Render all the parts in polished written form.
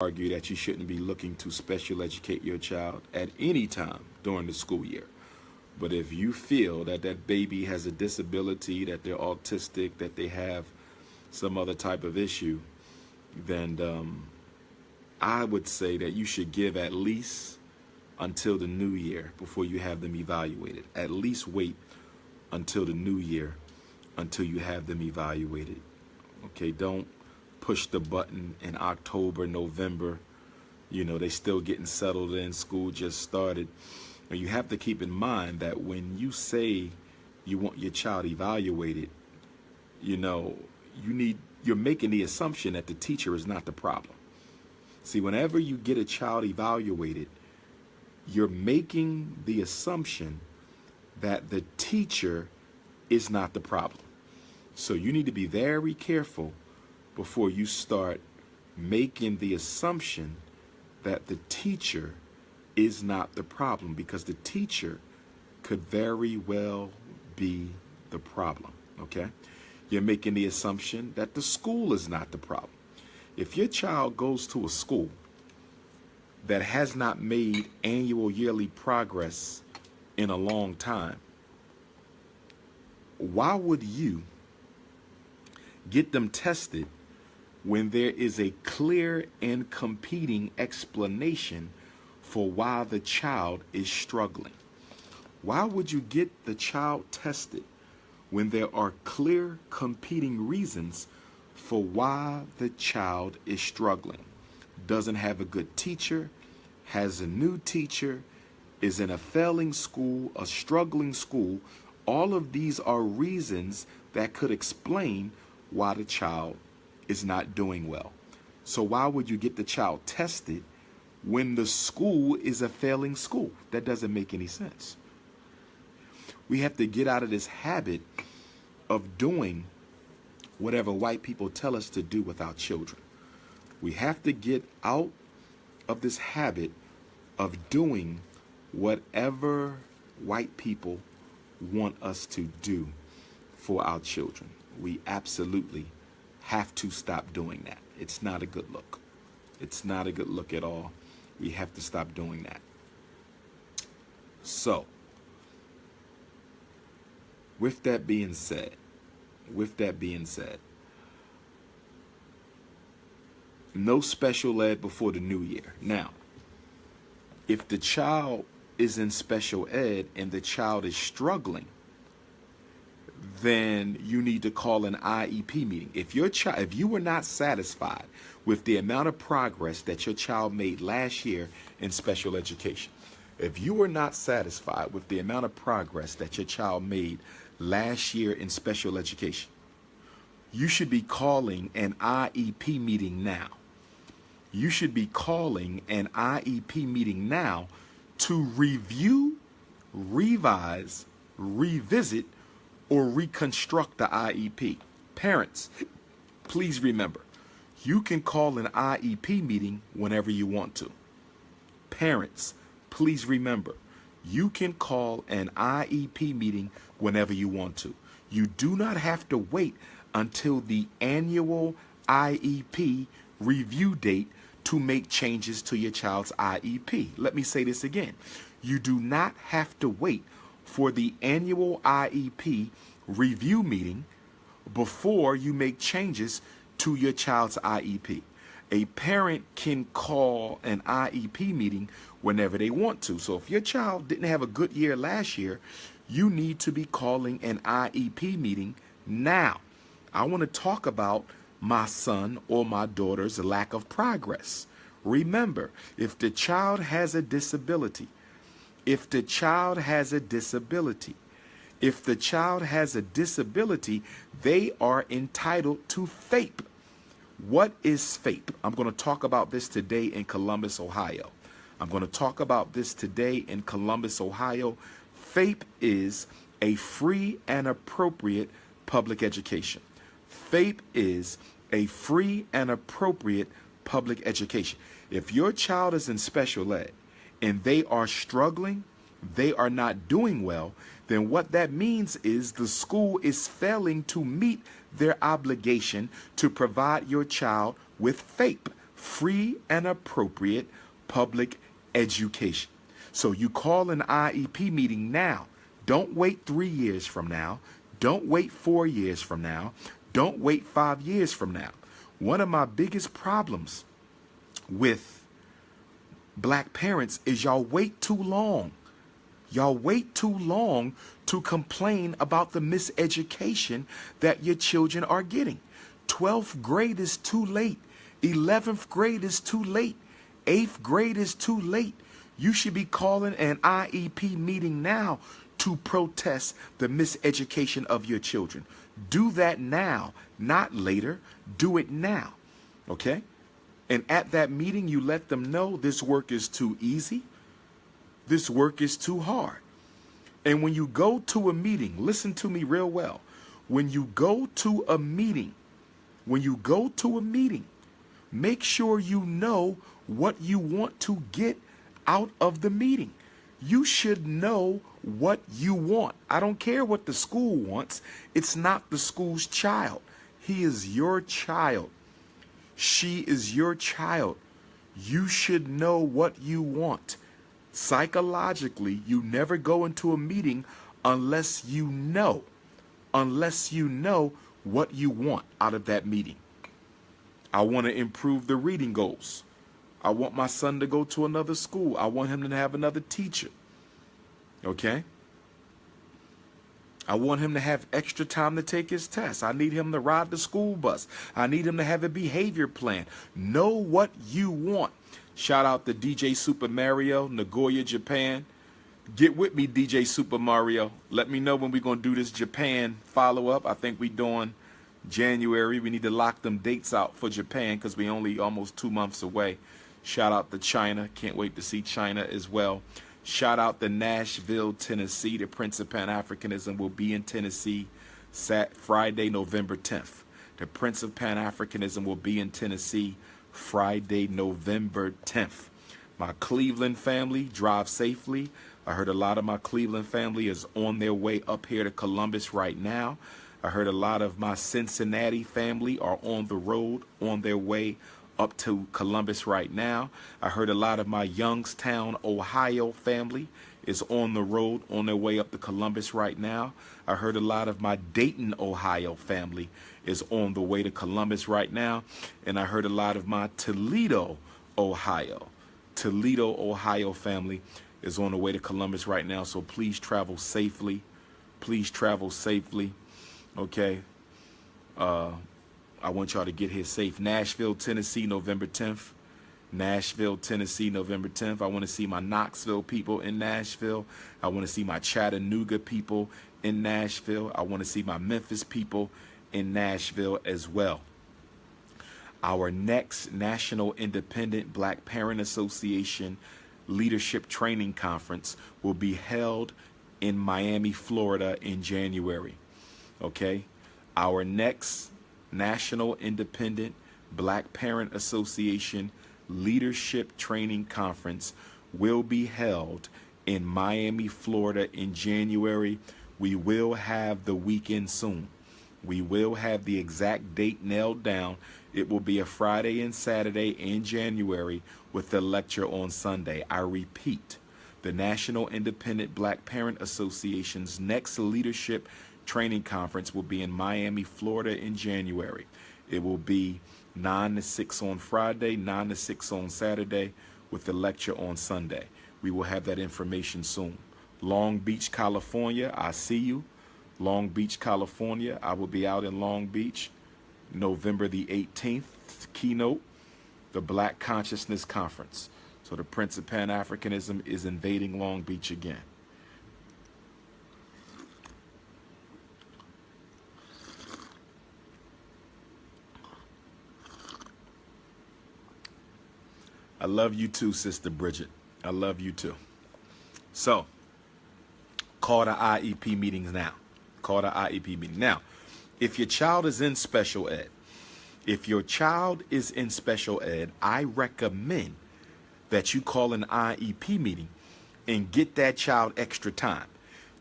argue that you shouldn't be looking to special educate your child at any time during the school year. But if you feel that that baby has a disability, that they're autistic, that they have some other type of issue, then I would say that you should give at least until the new year before you have them evaluated. At least wait until the new year until you have them evaluated. Okay, don't push the button in October, November. You know, they still getting settled in, school just started. And you have to keep in mind that when you say you want your child evaluated, you know, you're making the assumption that the teacher is not the problem. See, whenever you get a child evaluated, you're making the assumption that the teacher is not the problem. So you need to be very careful before you start making the assumption that the teacher is not the problem, because the teacher could very well be the problem, okay? You're making the assumption that the school is not the problem. If your child goes to a school that has not made annual yearly progress in a long time, why would you get them tested when there is a clear and competing explanation for why the child is struggling? Why would you get the child tested when there are clear competing reasons for why the child is struggling? Doesn't have a good teacher, has a new teacher, is in a failing school, a struggling school. All of these are reasons that could explain why the child is not doing well. So why would you get the child tested when the school is a failing school? That doesn't make any sense. We have to get out of this habit of doing whatever white people tell us to do with our children. We have to get out of this habit of doing whatever white people want us to do for our children. We absolutely have to stop doing that. It's not a good look. It's not a good look at all. We have to stop doing that. So, with that being said, no special ed before the new year. Now, if the child is in special ed and the child is struggling, then you need to call an IEP meeting. If you were not satisfied with the amount of progress that your child made last year in special education, if you were not satisfied with the amount of progress that your child made last year in special education, you should be calling an IEP meeting now. You should be calling an IEP meeting now to review, revise, revisit, or reconstruct the IEP. Parents, please remember, you can call an IEP meeting whenever you want to. Parents, please remember, you can call an IEP meeting whenever you want to. You do not have to wait until the annual IEP review date to make changes to your child's IEP. Let me say this again. You do not have to wait for the annual IEP review meeting before you make changes to your child's IEP. A parent can call an IEP meeting whenever they want to. So if your child didn't have a good year last year, you need to be calling an IEP meeting now. I want to talk about my son or my daughter's lack of progress. Remember, if the child has a disability, if the child has a disability, they are entitled to FAPE. What is FAPE? I'm going to talk about this today in Columbus, Ohio. FAPE is a free and appropriate public education. FAPE is a free and appropriate public education. If your child is in special ed and they are struggling, they are not doing well, then what that means is the school is failing to meet their obligation to provide your child with FAPE, free and appropriate public education. So you call an IEP meeting now. Don't wait 3 years from now. Don't wait 4 years from now. Don't wait 5 years from now. One of my biggest problems with black parents is y'all wait too long. Y'all wait too long to complain about the miseducation that your children are getting. 12th grade is too late. 11th grade is too late. 8th grade is too late. You should be calling an IEP meeting now to protest the miseducation of your children. Do that now, not later. Do it now, okay? And at that meeting, you let them know this work is too easy. This work is too hard. And when you go to a meeting, listen to me real well. When you go to a meeting, make sure you know what you want to get out of the meeting. You should know what you want. I don't care what the school wants. It's not the school's child. He is your child. She is your child. You should know what you want. Psychologically, you never go into a meeting unless you know what you want out of that meeting. I want to improve the reading goals. I want my son to go to another school. I want him to have another teacher. Okay? I want him to have extra time to take his tests. I need him to ride the school bus. I need him to have a behavior plan. Know what you want. Shout out to DJ Super Mario, Nagoya, Japan. Get with me, DJ Super Mario. Let me know when we're going to do this Japan follow-up. I think we're doing January. We need to lock them dates out for Japan because we're only almost 2 months away. Shout out to China. Can't wait to see China as well. Shout out to Nashville, Tennessee. The Prince of Pan-Africanism will be in Tennessee Friday, November 10th. The Prince of Pan-Africanism will be in Tennessee Friday, November 10th. My Cleveland family, drive safely. I heard a lot of my Cleveland family is on their way up here to Columbus right now. I heard a lot of my Cincinnati family are on the road on their way up to Columbus right now. I heard a lot of my Youngstown, Ohio family is on the road on their way up to Columbus right now. I heard a lot of my Dayton, Ohio family is on the way to Columbus right now. And I heard a lot of my Toledo, Ohio family is on the way to Columbus right now. So please travel safely. Please travel safely. Okay. I want y'all to get here safe. Nashville, Tennessee, November 10th. Nashville, Tennessee, November 10th. I want to see my Knoxville people in Nashville. I want to see my Chattanooga people in Nashville. I want to see my Memphis people in Nashville as well. Our next National Independent Black Parent Association Leadership Training Conference will be held in Miami, Florida in January. Okay? Our next National Independent Black Parent Association Leadership Training Conference will be held in Miami, Florida in January. We will have the weekend soon. We will have the exact date nailed down. It will be a Friday and Saturday in January with the lecture on Sunday. I repeat, the National Independent Black Parent Association's next leadership training conference will be in Miami, Florida in January. It will be 9 to 6 on Friday, 9 to 6 on Saturday with the lecture on Sunday. We will have that information soon. Long Beach, California, I see you. Long Beach, California, I will be out in Long Beach November the 18th, keynote, the Black Consciousness Conference. So the Prince of Pan-Africanism is invading Long Beach again. I love you too, Sister Bridget. I love you too. So, call the IEP meetings now. Call the IEP meeting. Now, if your child is in special ed, I recommend that you call an IEP meeting and get that child extra time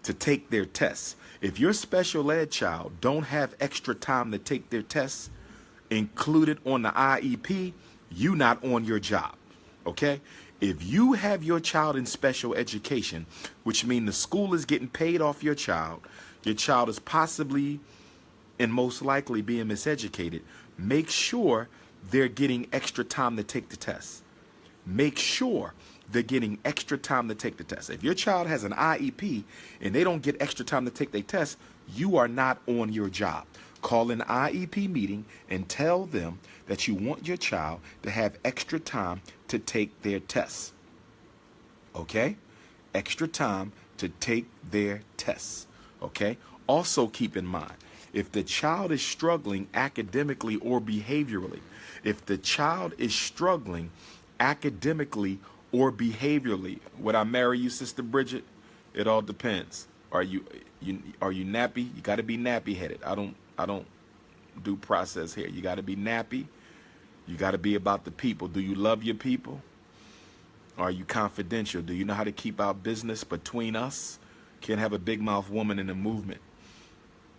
to take their tests. If your special ed child don't have extra time to take their tests included on the IEP, you not on your job. Okay? If you have your child in special education, which means the school is getting paid off your child is possibly and most likely being miseducated, make sure they're getting extra time to take the test. Make sure they're getting extra time to take the test. If your child has an IEP and they don't get extra time to take their test, you are not on your job. Call an IEP meeting and tell them that you want your child to have extra time to take their tests. Okay? Extra time to take their tests. Okay? Also keep in mind, if the child is struggling academically or behaviorally, if the child is struggling academically or behaviorally, would I marry you, Sister Bridget? It all depends. Are you nappy? You got to be nappy headed. I don't do process here. You got to be nappy. You got to be about the people. Do you love your people? Are you confidential? Do you know how to keep our business between us? Can't have a big mouth woman in the movement.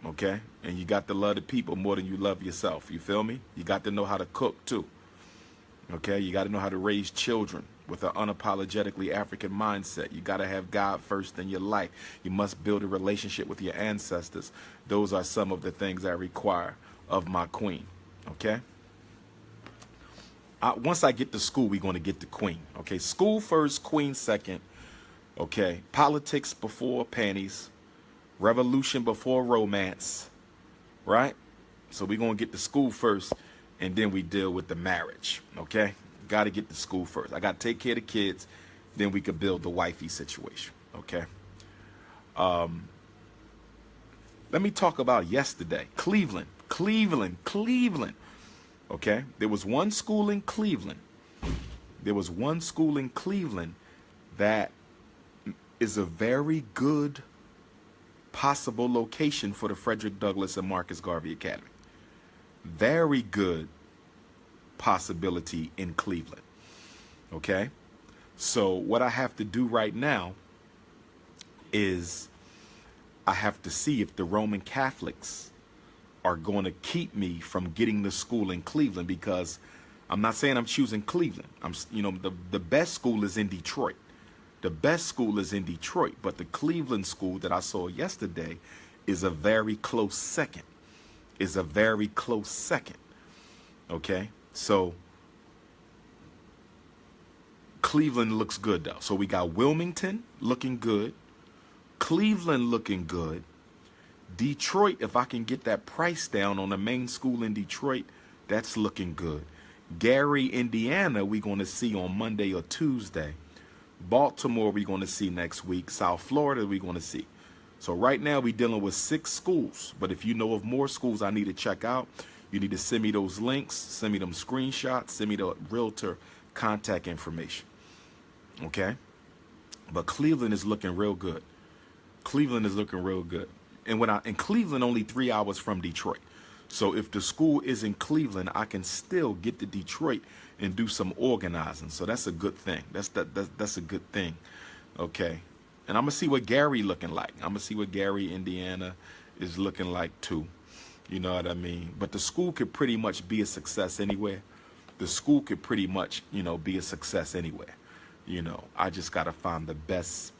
Okay? And you got to love the people more than you love yourself. You feel me? You got to know how to cook too. Okay? You got to know how to raise children with an unapologetically African mindset. You got to have God first in your life. You must build a relationship with your ancestors. Those are some of the things I require of my queen. Okay? Once I get to school, we're going to get the queen. Okay? School first, queen second. Okay? Politics before panties. Revolution before romance. Right? So we're going to get to school first, and then we deal with the marriage. Okay? Got to get to school first. I got to take care of the kids. Then we could build the wifey situation. Okay? Let me talk about yesterday. Cleveland. Okay? There was one school in Cleveland. That is a very good possible location for the Frederick Douglass and Marcus Garvey Academy. Very good possibility in Cleveland. Okay? So what I have to do right now is I have to see if the Roman Catholics are going to keep me from getting the school in Cleveland, because I'm not saying I'm choosing Cleveland. The best school is in Detroit. The best school is in Detroit, but the Cleveland school that I saw yesterday is a very close second. Okay? So Cleveland looks good though. So we got Wilmington looking good. Cleveland looking good. Detroit, if I can get that price down on the main school in Detroit, that's looking good. Gary, Indiana, we're going to see on Monday or Tuesday. Baltimore, we're going to see next week. South Florida, we're going to see. So right now, we're dealing with 6 schools. But if you know of more schools I need to check out, you need to send me those links, send me them screenshots, send me the realtor contact information. Okay? But Cleveland is looking real good. And Cleveland only 3 hours from Detroit. So if the school is in Cleveland, I can still get to Detroit and do some organizing. So that's a good thing. That's a good thing. Okay. And I'm going to see what Gary looking like. I'm going to see what Gary, Indiana is looking like too. You know what I mean? But the school could pretty much be a success anywhere. The school could pretty much, be a success anywhere. I just got to find the best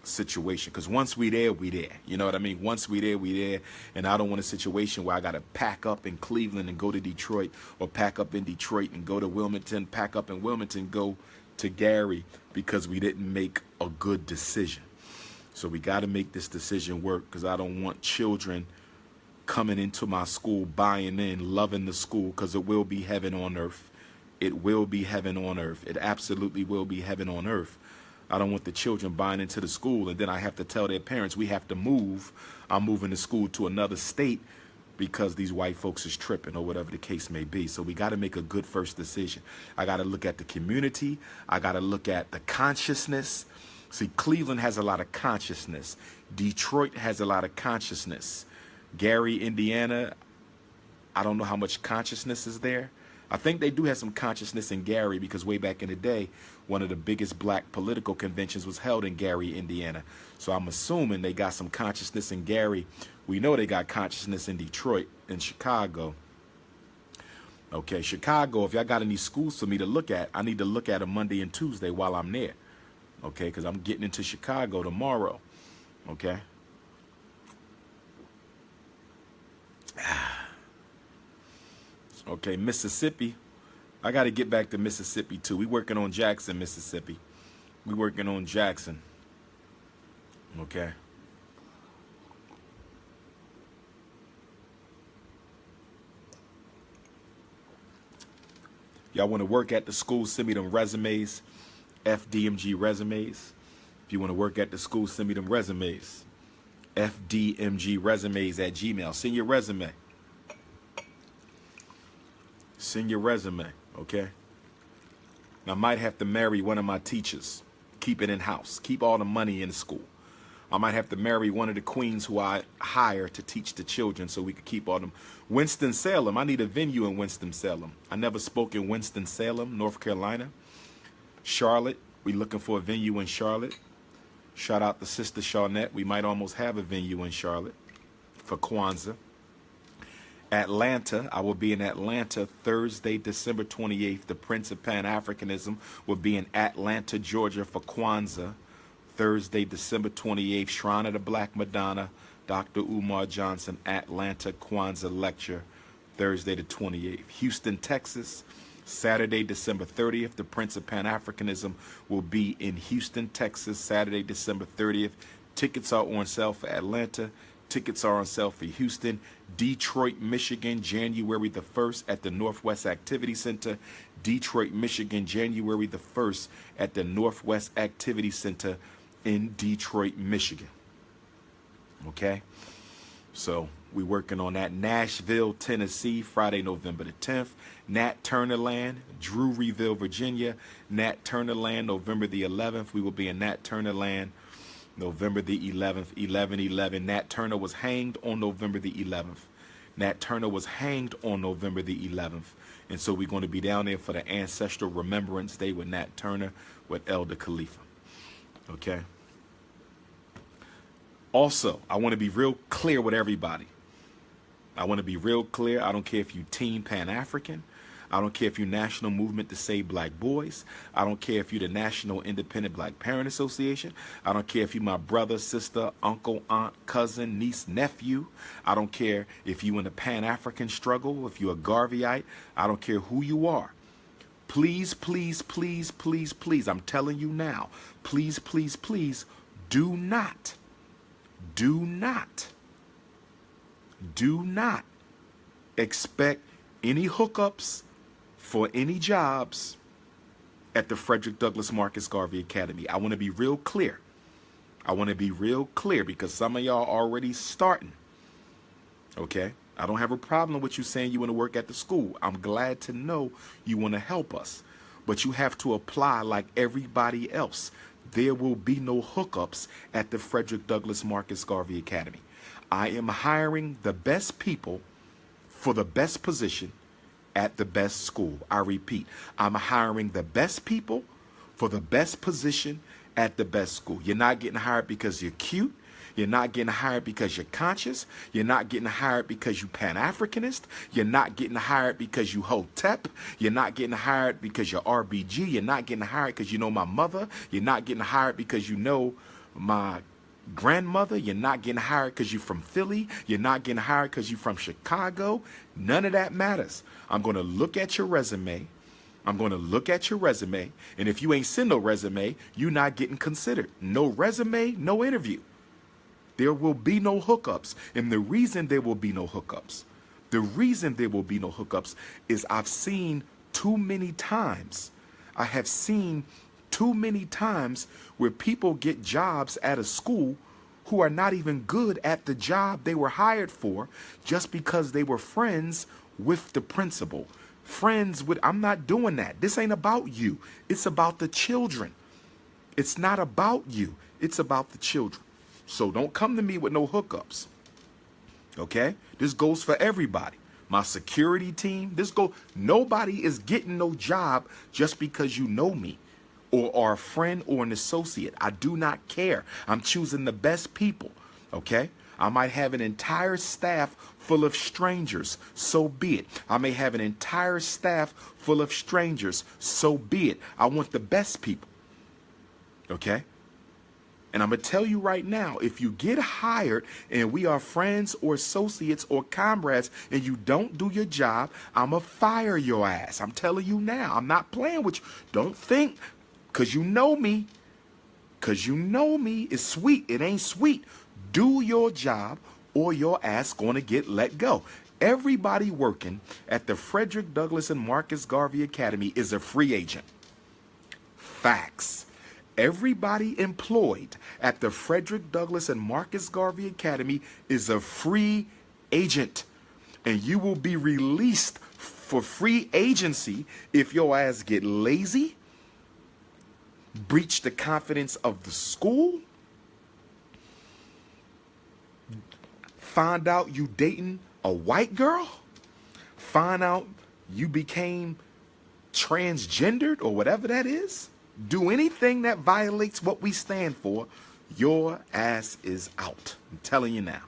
situation, because once we there, we there. You know what I mean? Once we there, we there. And I don't want a situation where I got to pack up in Cleveland and go to Detroit, or pack up in Detroit and go to Wilmington, pack up in Wilmington, go to Gary, because we didn't make a good decision. So we got to make this decision work, because I don't want children coming into my school, buying in, loving the school, because it will be heaven on earth. It will be heaven on earth. It absolutely will be heaven on earth. I don't want the children buying into the school, and then I have to tell their parents we have to move. I'm moving the school to another state because these white folks is tripping, or whatever the case may be. So we got to make a good first decision. I got to look at the community. I got to look at the consciousness. See, Cleveland has a lot of consciousness. Detroit has a lot of consciousness. Gary, Indiana, I don't know how much consciousness is there. I think they do have some consciousness in Gary, because way back in the day, one of the biggest black political conventions was held in Gary, Indiana. So I'm assuming they got some consciousness in Gary. We know they got consciousness in Detroit and Chicago. Okay, Chicago, if y'all got any schools for me to look at, I need to look at them Monday and Tuesday while I'm there. Okay, because I'm getting into Chicago tomorrow. Okay. Okay, Mississippi. I got to get back to Mississippi too. We working on Jackson, Mississippi. We working on Jackson. Okay. Y'all want to work at the school, send me them resumes, FDMG resumes. If you want to work at the school, send me them resumes, FDMG resumes at Gmail. Send your resume. Send your resume, okay? I might have to marry one of my teachers. Keep it in-house. Keep all the money in the school. I might have to marry one of the queens who I hire to teach the children so we could keep all them. Winston-Salem. I need a venue in Winston-Salem. I never spoke in Winston-Salem, North Carolina. Charlotte. We looking for a venue in Charlotte. Shout out to Sister Shawnette. We might almost have a venue in Charlotte for Kwanzaa. Atlanta. I will be in Atlanta Thursday, December 28th. The Prince of Pan-Africanism will be in Atlanta, Georgia for Kwanzaa. Thursday, December 28th, Shrine of the Black Madonna, Dr. Umar Johnson, Atlanta Kwanzaa lecture, Thursday the 28th. Houston, Texas, Saturday, December 30th, the Prince of Pan-Africanism will be in Houston, Texas, Saturday, December 30th. Tickets are on sale for Atlanta. Tickets are on sale for Houston. Detroit, Michigan, January the 1st at the Northwest Activity Center. Detroit, Michigan, January the 1st at the Northwest Activity Center in Detroit, Michigan. Okay, so we're working on that. Nashville, Tennessee, Friday, November the 10th. Nat Turner Land, Druryville, Virginia. Nat Turner Land, November the 11th. We will be in Nat Turner Land, November the 11th, 11/11. Nat Turner was hanged on November the 11th. Nat Turner was hanged on November the 11th. And so we're going to be down there for the Ancestral Remembrance Day with Nat Turner with Elder Khalifa. Okay. Also, I want to be real clear with everybody. I want to be real clear. I don't care if you Team Pan-African. I don't care if you're National Movement to Save Black Boys. I don't care if you're the National Independent Black Parent Association. I don't care if you're my brother, sister, uncle, aunt, cousin, niece, nephew. I don't care if you in the Pan-African struggle, if you're a Garveyite. I don't care who you are. Please, please, please, please, please, I'm telling you now, please, please, please, do not expect any hookups for any jobs at the Frederick Douglass Marcus Garvey Academy. I want to be real clear. I want to be real clear because some of y'all already starting. Okay? I don't have a problem with you saying you want to work at the school. I'm glad to know you want to help us. But you have to apply like everybody else. There will be no hookups at the Frederick Douglass Marcus Garvey Academy. I am hiring the best people for the best position at the best school. I repeat, I'm hiring the best people for the best position at the best school. You're not getting hired because you're cute. You're not getting hired because you're conscious. You're not getting hired because you Pan-Africanist. You're not getting hired because you Hotep. You're not getting hired because you're RBG. You're not getting hired because you know my mother. You're not getting hired because you know my grandmother. You're not getting hired because you're from Philly. You're not getting hired because you're from Chicago. None of that matters. I'm going to look at your resume. I'm going to look at your resume. And if you ain't send no resume, you're not getting considered. No resume, no interview. There will be no hookups. And the reason there will be no hookups, is I've seen too many times. I have seen too many times where people get jobs at a school who are not even good at the job they were hired for just because they were friends with the principal. I'm not doing that. This ain't about you. It's about the children. It's not about you. It's about the children. So don't come to me with no hookups. Okay? This goes for everybody. My security team, nobody is getting no job just because you know me or are a friend or an associate. I do not care. I'm choosing the best people. Okay? I might have an entire staff full of strangers. So be it. I may have an entire staff full of strangers. So be it. I want the best people. Okay? And I'm going to tell you right now, if you get hired and we are friends or associates or comrades and you don't do your job, I'm going to fire your ass. I'm telling you now. I'm not playing with you. Don't think, because you know me. Because you know me. It's sweet. It ain't sweet. Do your job or your ass going to get let go. Everybody working at the Frederick Douglass and Marcus Garvey Academy is a free agent. Facts. Everybody employed at the Frederick Douglass and Marcus Garvey Academy is a free agent. And you will be released for free agency if your ass get lazy, breach the confidence of the school, find out you dating a white girl, find out you became transgendered or whatever that is. Do anything that violates what we stand for, your ass is out. I'm telling you now.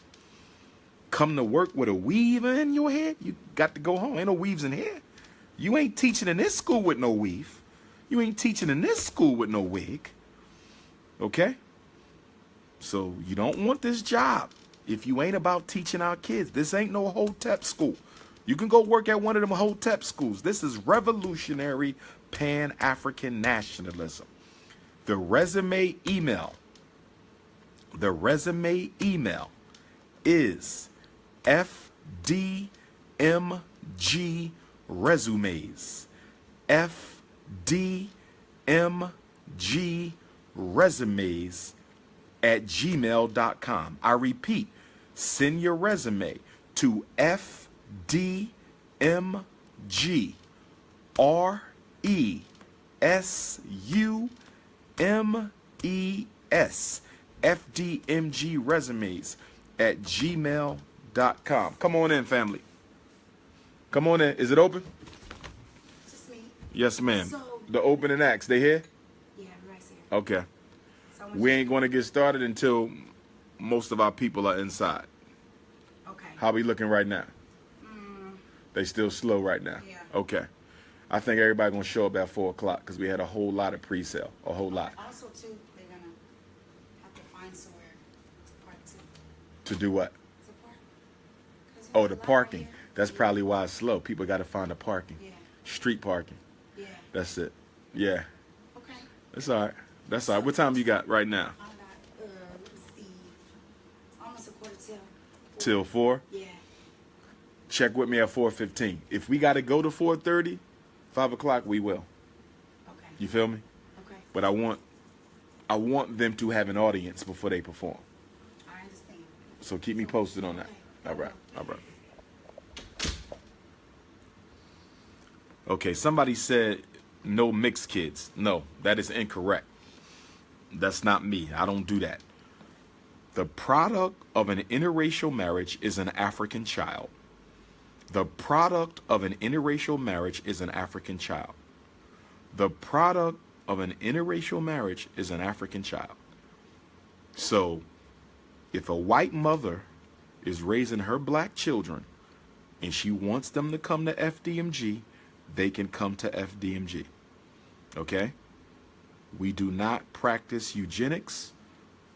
Come to work with a weave in your head, you got to go home. Ain't no weaves in here. You ain't teaching in this school with no weave. You ain't teaching in this school with no wig. Okay? So you don't want this job if you ain't about teaching our kids. This ain't no Hotep school. You can go work at one of them Hotep schools. This is revolutionary Pan-African nationalism. The resume email is FDMG resumes. FDMG resumes at gmail.com. I repeat, send your resume to FDMG RESUMES FDMG resumes at gmail.com. Come on in, family. Come on in. Is it open? Just me. Yes, ma'am. So, the opening acts, they here? Yeah, right here. Okay. We ain't going to get started until most of our people are inside. Okay. How we looking right now? They still slow right now? Yeah. Okay. I think everybody going to show up at 4 o'clock because we had a whole lot of pre-sale. A whole lot. Also, too, they're going to have to find somewhere to park, too. To do what? To park. Oh, the parking. That's probably why it's slow. People got to find the parking. Yeah. Street parking. Yeah. That's it. Yeah. Okay. That's all right. That's all right. What time you got right now? I got, let's see. It's almost a quarter Till till. 4? Yeah. Check with me at 4:15. If we got to go to 4:30, 5 o'clock, we will. Okay. You feel me? Okay. But I want them to have an audience before they perform. I understand. So keep me posted on that. Okay. All right. All right. Okay, somebody said no mixed kids. No, that is incorrect. That's not me. I don't do that. The product of an interracial marriage is an African child. The product of an interracial marriage is an African child. The product of an interracial marriage is an African child. So, if a white mother is raising her black children and she wants them to come to FDMG, they can come to FDMG. Okay? We do not practice eugenics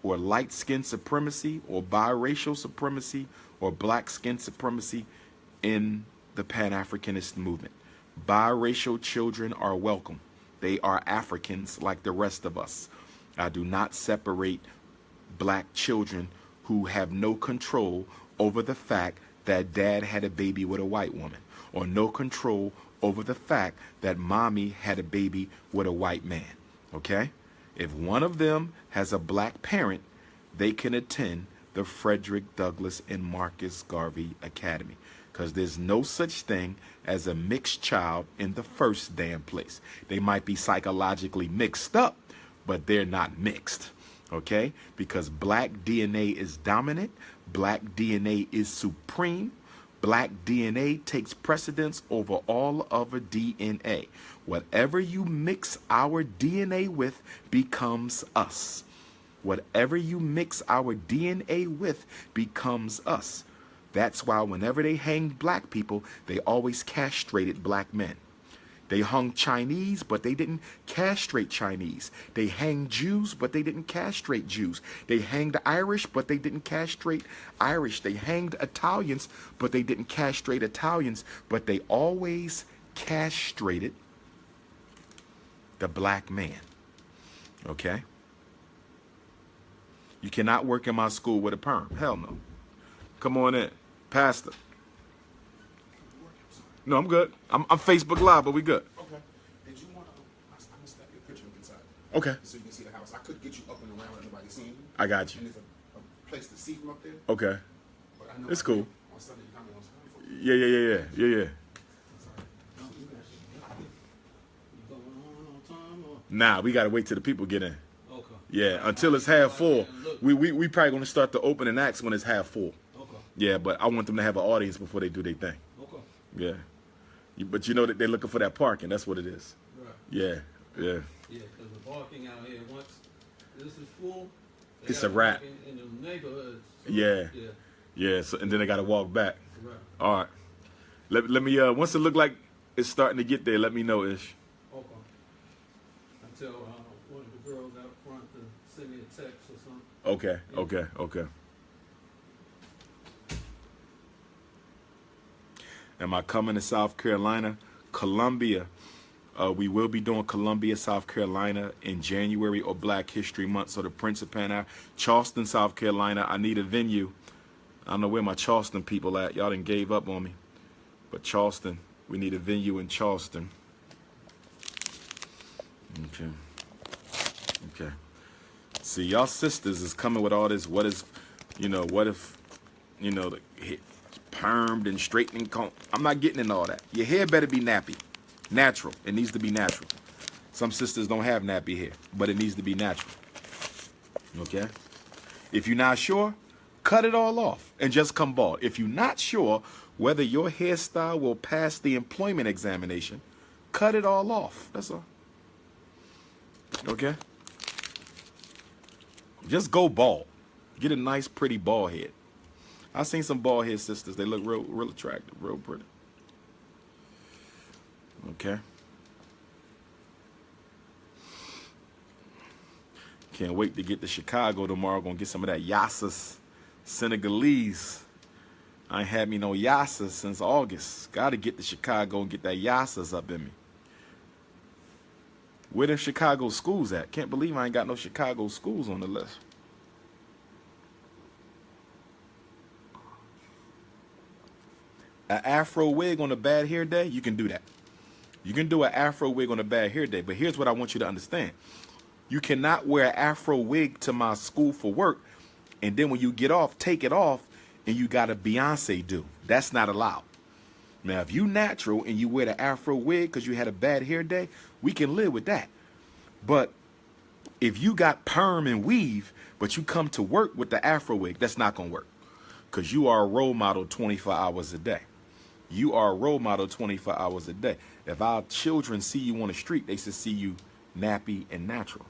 or light skin supremacy or biracial supremacy or black skin supremacy in the Pan-Africanist movement. Biracial children are welcome. They are Africans like the rest of us. I do not separate black children who have no control over the fact that dad had a baby with a white woman, or no control over the fact that mommy had a baby with a white man. Okay? If one of them has a black parent, they can attend the Frederick Douglass and Marcus Garvey Academy, because there's no such thing as a mixed child in the first damn place. They might be psychologically mixed up, but they're not mixed. Okay? Because black DNA is dominant, black DNA is supreme, black DNA takes precedence over all other DNA. Whatever you mix our DNA with becomes us. Whatever you mix our DNA with becomes us. That's why whenever they hanged black people, they always castrated black men. They hung Chinese, but they didn't castrate Chinese. They hanged Jews, but they didn't castrate Jews. They hanged Irish, but they didn't castrate Irish. They hanged Italians, but they didn't castrate Italians. But they always castrated the black man. Okay? You cannot work in my school with a perm. Hell no. Come on in. Pastor. No, I'm good. I'm Facebook Live, but we good. Okay. Did you want to? I'm gonna snap your picture up inside. Okay. So you can see the house. I could get you up and around without nobody seeing you. I got you. And there's a place to see from up there. Okay. But I know It's cool. On Sunday you come in on Sunday for you. Yeah. Nah, we gotta wait till the people get in. Okay. Yeah, until it's half full. We probably gonna start the opening acts when it's half full. Okay. Yeah, but I want them to have an audience before they do their thing. Okay. Yeah. But you know that they're looking for that parking. That's what it is. Right. Yeah. Yeah, because the parking out here, once this is full, they It's got a wrap. parking in the neighborhoods. So, Yeah. Yeah. Yeah. So and then they gotta walk back. Right. All right. Let me once it look like it's starting to get there, let me know, Ish. Okay. I tell one of the girls out front to send me a text or something. Okay. Am I coming to South Carolina? Columbia. We will be doing Columbia, South Carolina in January or Black History Month. So the Prince of Pan Charleston, South Carolina. I need a venue. I don't know where my Charleston people at. Y'all done gave up on me. But Charleston, we need a venue in Charleston. Okay. See, y'all sisters is coming with all this. What if, the permed and straightening comb. I'm not getting in all that. Your hair better be nappy. Natural. It needs to be natural. Some sisters don't have nappy hair, but it needs to be natural. Okay? If you're not sure, cut it all off and just come bald. If you're not sure whether your hairstyle will pass the employment examination, cut it all off. That's all. Okay? Just go bald. Get a nice, pretty bald head. I've seen some bald head sisters. They look real attractive, real pretty. Okay. Can't wait to get to Chicago tomorrow. Gonna get some of that Yassas Senegalese. I ain't had me no Yassas since August. Gotta get to Chicago and get that Yassas up in me. Where them Chicago schools at? Can't believe I ain't got no Chicago schools on the list. An afro wig on a bad hair day, you can do that. You can do an afro wig on a bad hair day, but here's what I want you to understand. You cannot wear an afro wig to my school for work, and then when you get off, take it off, and you got a Beyonce do. That's not allowed. Now, if you natural and you wear the afro wig because you had a bad hair day, we can live with that. But if you got perm and weave, but you come to work with the afro wig, that's not going to work because you are a role model 24 hours a day. You are a role model 24 hours a day. If our children see you on the street, they should see you nappy and natural.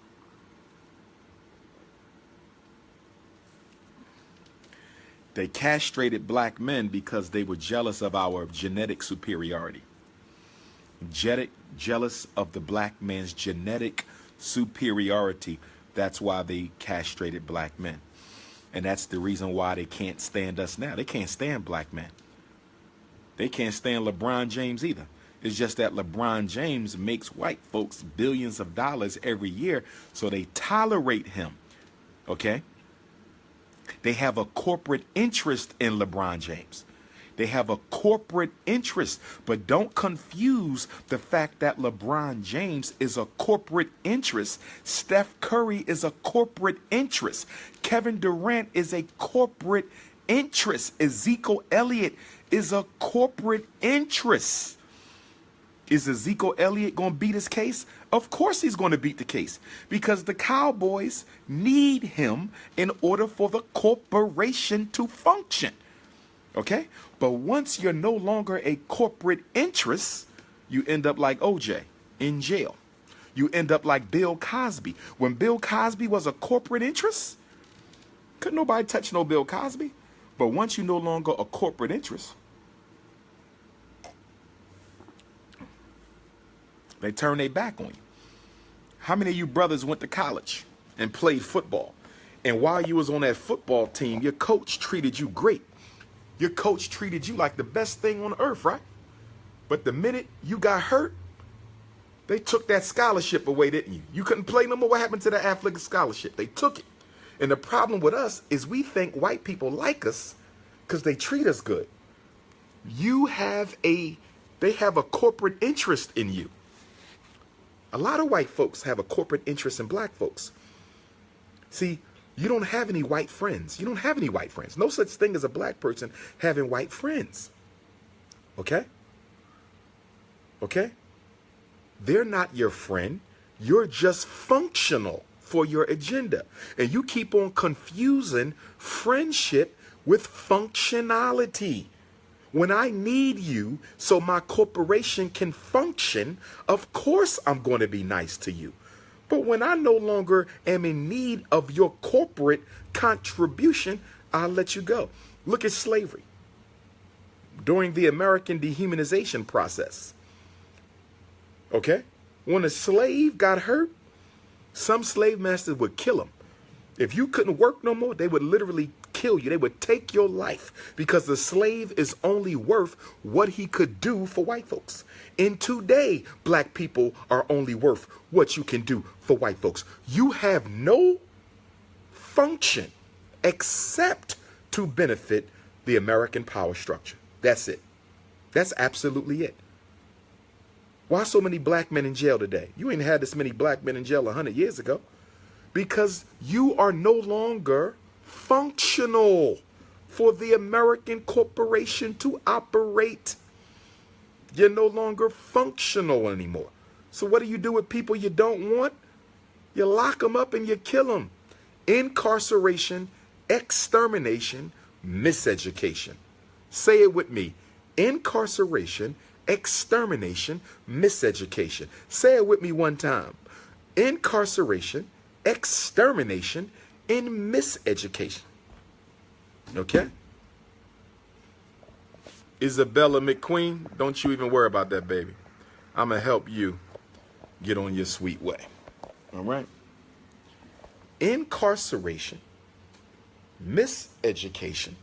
They castrated black men because they were jealous of our genetic superiority. Jealous of the black man's genetic superiority. That's why they castrated black men. And that's the reason why they can't stand us now. They can't stand black men. They can't stand LeBron James either. It's just that LeBron James makes white folks billions of dollars every year, so they tolerate him. Okay? They have a corporate interest in LeBron James. They have a corporate interest, but don't confuse the fact that LeBron James is a corporate interest. Steph Curry is a corporate interest. Kevin Durant is a corporate interest. Ezekiel Elliott is a corporate interest. Is Ezekiel Elliott going to beat his case? Of course he's going to beat the case because the Cowboys need him in order for the corporation to function. Okay? But once you're no longer a corporate interest, you end up like OJ in jail. You end up like Bill Cosby. When Bill Cosby was a corporate interest, couldn't nobody touch no Bill Cosby. But once you're no longer a corporate interest, they turn their back on you. How many of you brothers went to college and played football? And while you was on that football team, your coach treated you great. Your coach treated you like the best thing on earth, right? But the minute you got hurt, they took that scholarship away, didn't you? You couldn't play no more. What happened to the athletic scholarship? They took it. And the problem with us is we think white people like us because they treat us good. They have a corporate interest in you. A lot of white folks have a corporate interest in black folks. See, you don't have any white friends. You don't have any white friends. No such thing as a black person having white friends. Okay? Okay? They're not your friend. You're just functional for your agenda. And you keep on confusing friendship with functionality. When I need you so my corporation can function, of course I'm going to be nice to you. But when I no longer am in need of your corporate contribution, I'll let you go. Look at slavery. During the American dehumanization process. Okay? When a slave got hurt, some slave masters would kill him. If you couldn't work no more, they would literally kill you. They would take your life because the slave is only worth what he could do for white folks. And today, black people are only worth what you can do for white folks. You have no function except to benefit the American power structure. That's it. That's absolutely it. Why so many black men in jail today? You ain't had this many black men in jail 100 years ago. Because you are no longer functional for the American corporation to operate. You're no longer functional anymore. So what do you do with people you don't want? You lock them up and you kill them. Incarceration, extermination, miseducation. Say it with me. Incarceration, extermination, miseducation. Say it with me one time. Incarceration, extermination, and miseducation. Okay? Isabella McQueen, don't you even worry about that, baby. I'm going to help you get on your sweet way. All right? Incarceration, miseducation,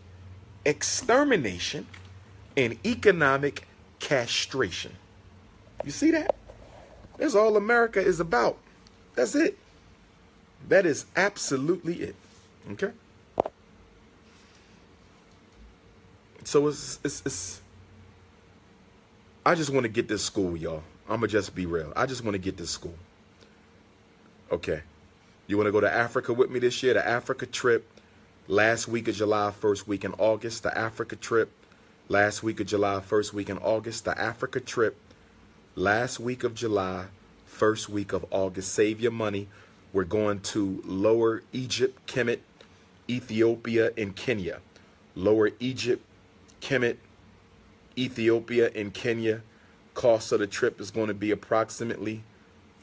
extermination, and economic castration. You see that? That's all America is about. That's it. That is absolutely it. Okay? So it's I just want to get this school, y'all. I'm going to just be real. I just want to get this school. Okay. You want to go to Africa with me this year? The Africa trip, last week of July, first week in August. The Africa trip, last week of July, first week in August. The Africa trip, last week of July, first week of August. Save your money. We're going to Lower Egypt, Kemet, Ethiopia, and Kenya. Lower Egypt, Kemet, Ethiopia, and Kenya. Cost of the trip is going to be approximately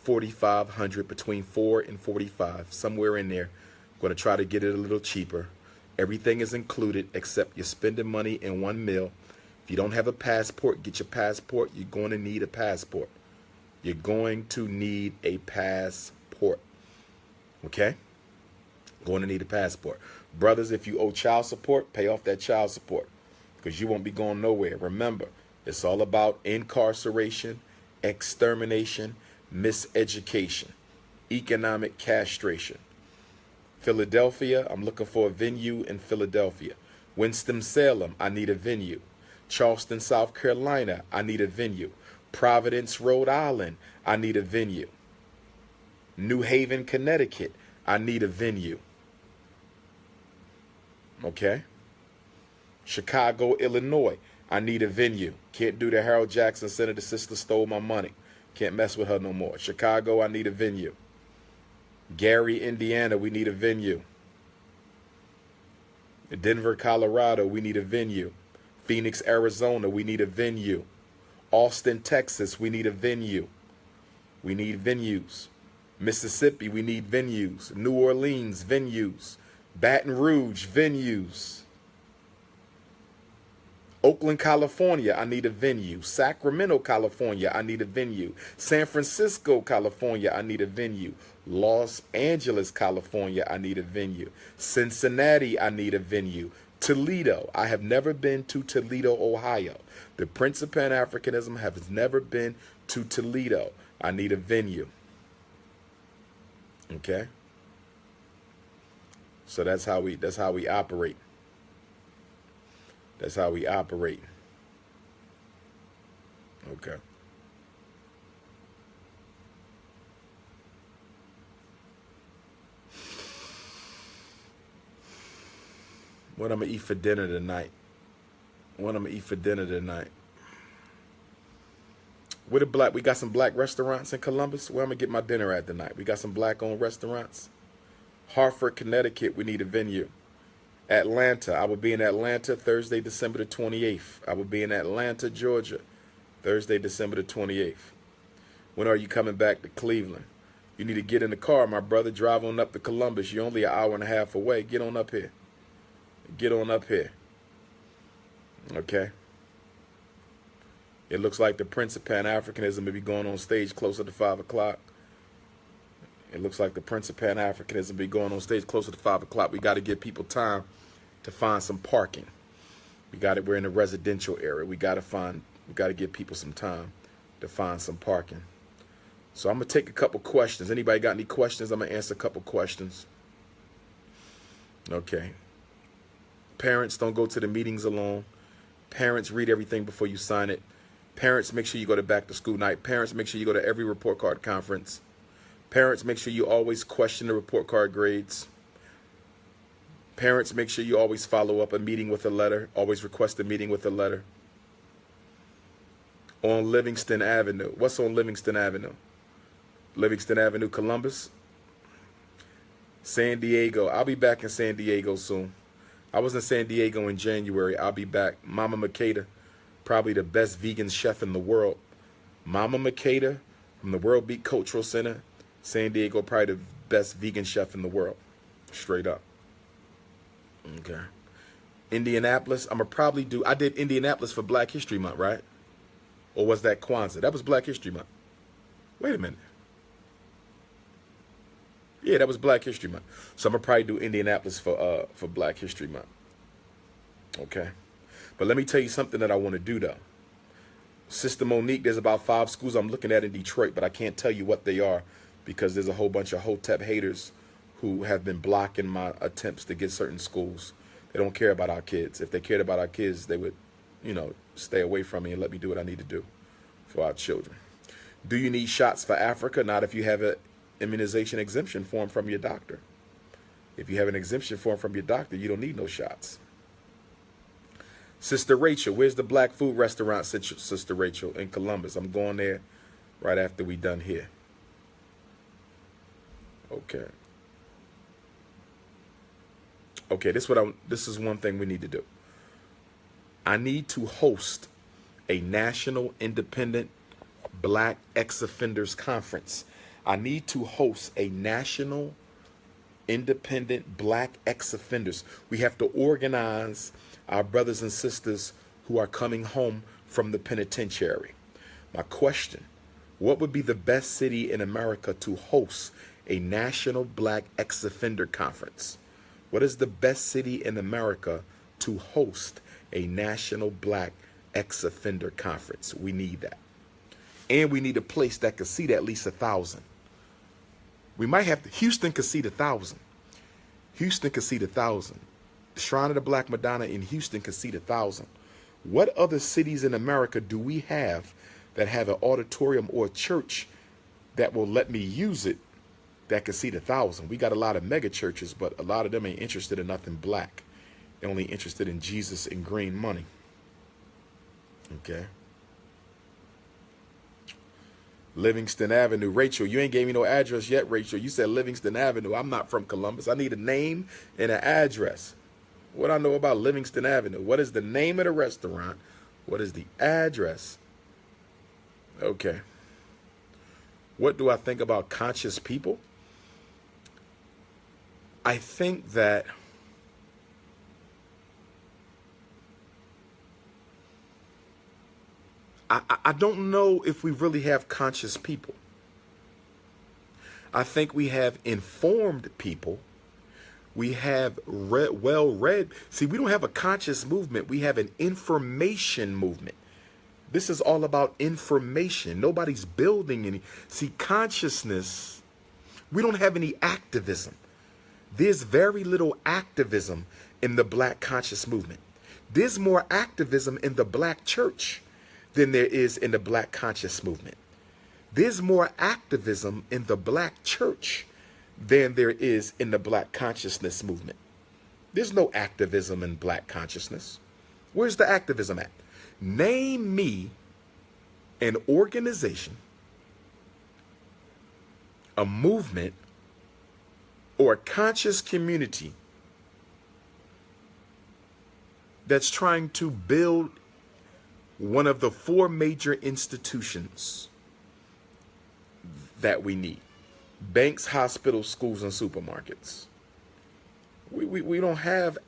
$4,500, between $4,000 and $45,000, somewhere in there. I'm going to try to get it a little cheaper. Everything is included except you're spending money in one meal. If you don't have a passport, get your passport. You're going to need a passport. You're going to need a passport. Okay? Going to need a passport. Brothers, if you owe child support, pay off that child support because you won't be going nowhere. Remember, it's all about incarceration, extermination, miseducation, economic castration. Philadelphia, I'm looking for a venue in Philadelphia. Winston-Salem, I need a venue. Charleston, South Carolina, I need a venue. Providence, Rhode Island, I need a venue. New Haven, Connecticut, I need a venue. Okay? Chicago, Illinois, I need a venue. Can't do the Harold Jackson Center. The sister stole my money. Can't mess with her no more. Chicago, I need a venue. Gary, Indiana, we need a venue. Denver, Colorado, we need a venue. Phoenix, Arizona, we need a venue. Austin, Texas, we need a venue. We need venues. Mississippi, we need venues. New Orleans, venues. Baton Rouge, venues. Oakland, California, I need a venue. Sacramento, California, I need a venue. San Francisco, California, I need a venue. Los Angeles, California, I need a venue. Cincinnati, I need a venue. Toledo, I have never been to Toledo, Ohio. The Prince of Pan-Africanism has never been to Toledo. I need a venue. Okay? So that's how we operate. That's how we operate. Okay. What I'm gonna eat for dinner tonight? What I'm gonna eat for dinner tonight? We got some black restaurants in Columbus. Where I'm gonna get my dinner at tonight? We got some black-owned restaurants. Hartford, Connecticut, we need a venue. Atlanta, I will be in Atlanta Thursday, December the 28th. I will be in Atlanta, Georgia, Thursday, December the 28th. When are you coming back to Cleveland? You need to get in the car, my brother. Drive on up to Columbus. You're only an hour and a half away. Get on up here. Get on up here. Okay? It looks like the Prince of Pan-Africanism may be going on stage closer to 5 o'clock. It looks like the Prince of Pan-Africanism be going on stage closer to 5 o'clock. We got to give people time to find some parking. We're in a residential area. We got to give people some time to find some parking. So I'm going to take a couple questions. Anybody got any questions? I'm going to answer a couple questions. Okay. Parents, don't go to the meetings alone. Parents, read everything before you sign it. Parents, make sure you go to back to school night. Parents, make sure you go to every report card conference. Parents, make sure you always question the report card grades. Parents, make sure you always follow up a meeting with a letter. Always request a meeting with a letter. On Livingston Avenue. What's on Livingston Avenue? Livingston Avenue, Columbus. San Diego. I'll be back in San Diego soon. I was in San Diego in January. I'll be back. Mama Makeda, probably the best vegan chef in the world. Mama Makeda from the World Beat Cultural Center. San Diego, probably the best vegan chef in the world. Straight up. Okay. Indianapolis, I did Indianapolis for Black History Month, right? Or was that Kwanzaa? That was Black History Month. Wait a minute. Yeah, that was Black History Month. So I'm going to probably do Indianapolis for Black History Month. Okay. But let me tell you something that I want to do, though. Sister Monique, there's about 5 schools I'm looking at in Detroit, but I can't tell you what they are because there's a whole bunch of Hotep haters who have been blocking my attempts to get certain schools. They don't care about our kids. If they cared about our kids, they would, stay away from me and let me do what I need to do for our children. Do you need shots for Africa? Not if you have an immunization exemption form from your doctor. If you have an exemption form from your doctor, you don't need no shots. Sister Rachel, where's the black food restaurant, Sister Rachel, in Columbus? I'm going there right after we done here. Okay. Okay, this is one thing we need to do. I need to host a national independent black ex-offenders conference. I need to host a national independent black ex-offenders. We have to organize our brothers and sisters who are coming home from the penitentiary. My question, what would be the best city in America to host a national black ex-offender conference? What is the best city in America to host a national black ex-offender conference? We need that. And we need a place that could seat at least 1,000. We might have to, Houston could seat 1,000. Houston could seat 1,000. The Shrine of the Black Madonna in Houston could seat 1,000. What other cities in America do we have that have an auditorium or a church that will let me use it that could seat 1,000? We got a lot of mega churches, but a lot of them ain't interested in nothing black. They're only interested in Jesus and green money. Okay. Livingston Avenue. Rachel, you ain't gave me no address yet, Rachel. You said Livingston Avenue. I'm not from Columbus. I need a name and an address. What I know about Livingston Avenue? What is the name of the restaurant? What is the address? Okay. What do I think about conscious people? I think that I don't know if we really have conscious people. I think we have informed people. We have well-read. See, we don't have a conscious movement. We have an information movement. This is all about information. Nobody's building any. See, consciousness, we don't have any activism. There's very little activism in the black conscious movement. There's more activism in the black church than there is in the black conscious movement. There's more activism in the black church than there is in the black consciousness movement. There's no activism in black consciousness. Where's the activism at? Name me an organization, a movement, or a conscious community that's trying to build one of the 4 major institutions that we need: banks, hospitals, schools, and supermarkets. We don't have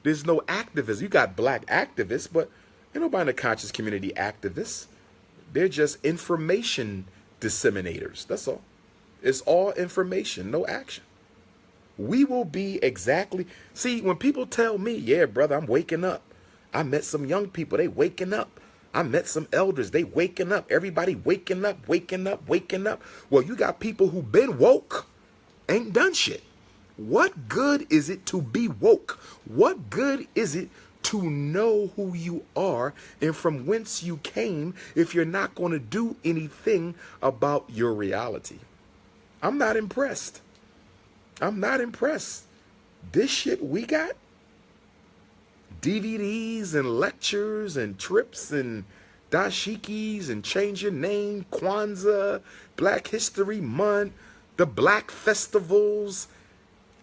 there's no activism. You got black activists, but ain't nobody in the conscious community activists. They're just information disseminators. That's all. It's all information, no action. We will be exactly. See, when people tell me, yeah, brother, I'm waking up. I met some young people, they waking up. I met some elders, they waking up. Everybody waking up, waking up, waking up. Well, you got people who been woke, ain't done shit. What good is it to be woke? What good is it to know who you are and from whence you came if you're not going to do anything about your reality? I'm not impressed. I'm not impressed. This shit we got, DVDs and lectures and trips and dashikis and change your name, Kwanzaa, Black History Month, the black festivals.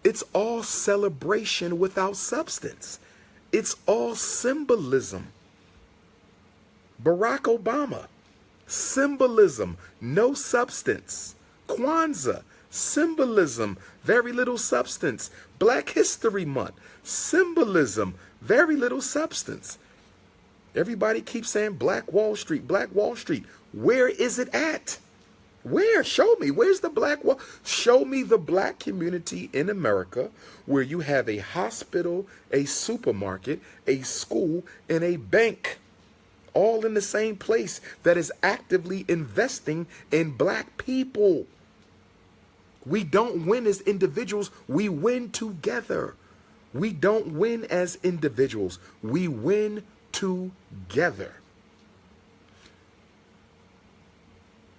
It's all celebration without substance. It's all symbolism. Barack Obama, symbolism, no substance. Kwanzaa, symbolism, very little substance. Black History Month, symbolism, very little substance. Everybody keeps saying Black Wall Street, Black Wall Street. Where is it at? Where? Show me. Where's the Black Wall? Show me the black community in America where you have a hospital, a supermarket, a school, and a bank all in the same place that is actively investing in black people. We don't win as individuals. We win together. We don't win as individuals. We win together.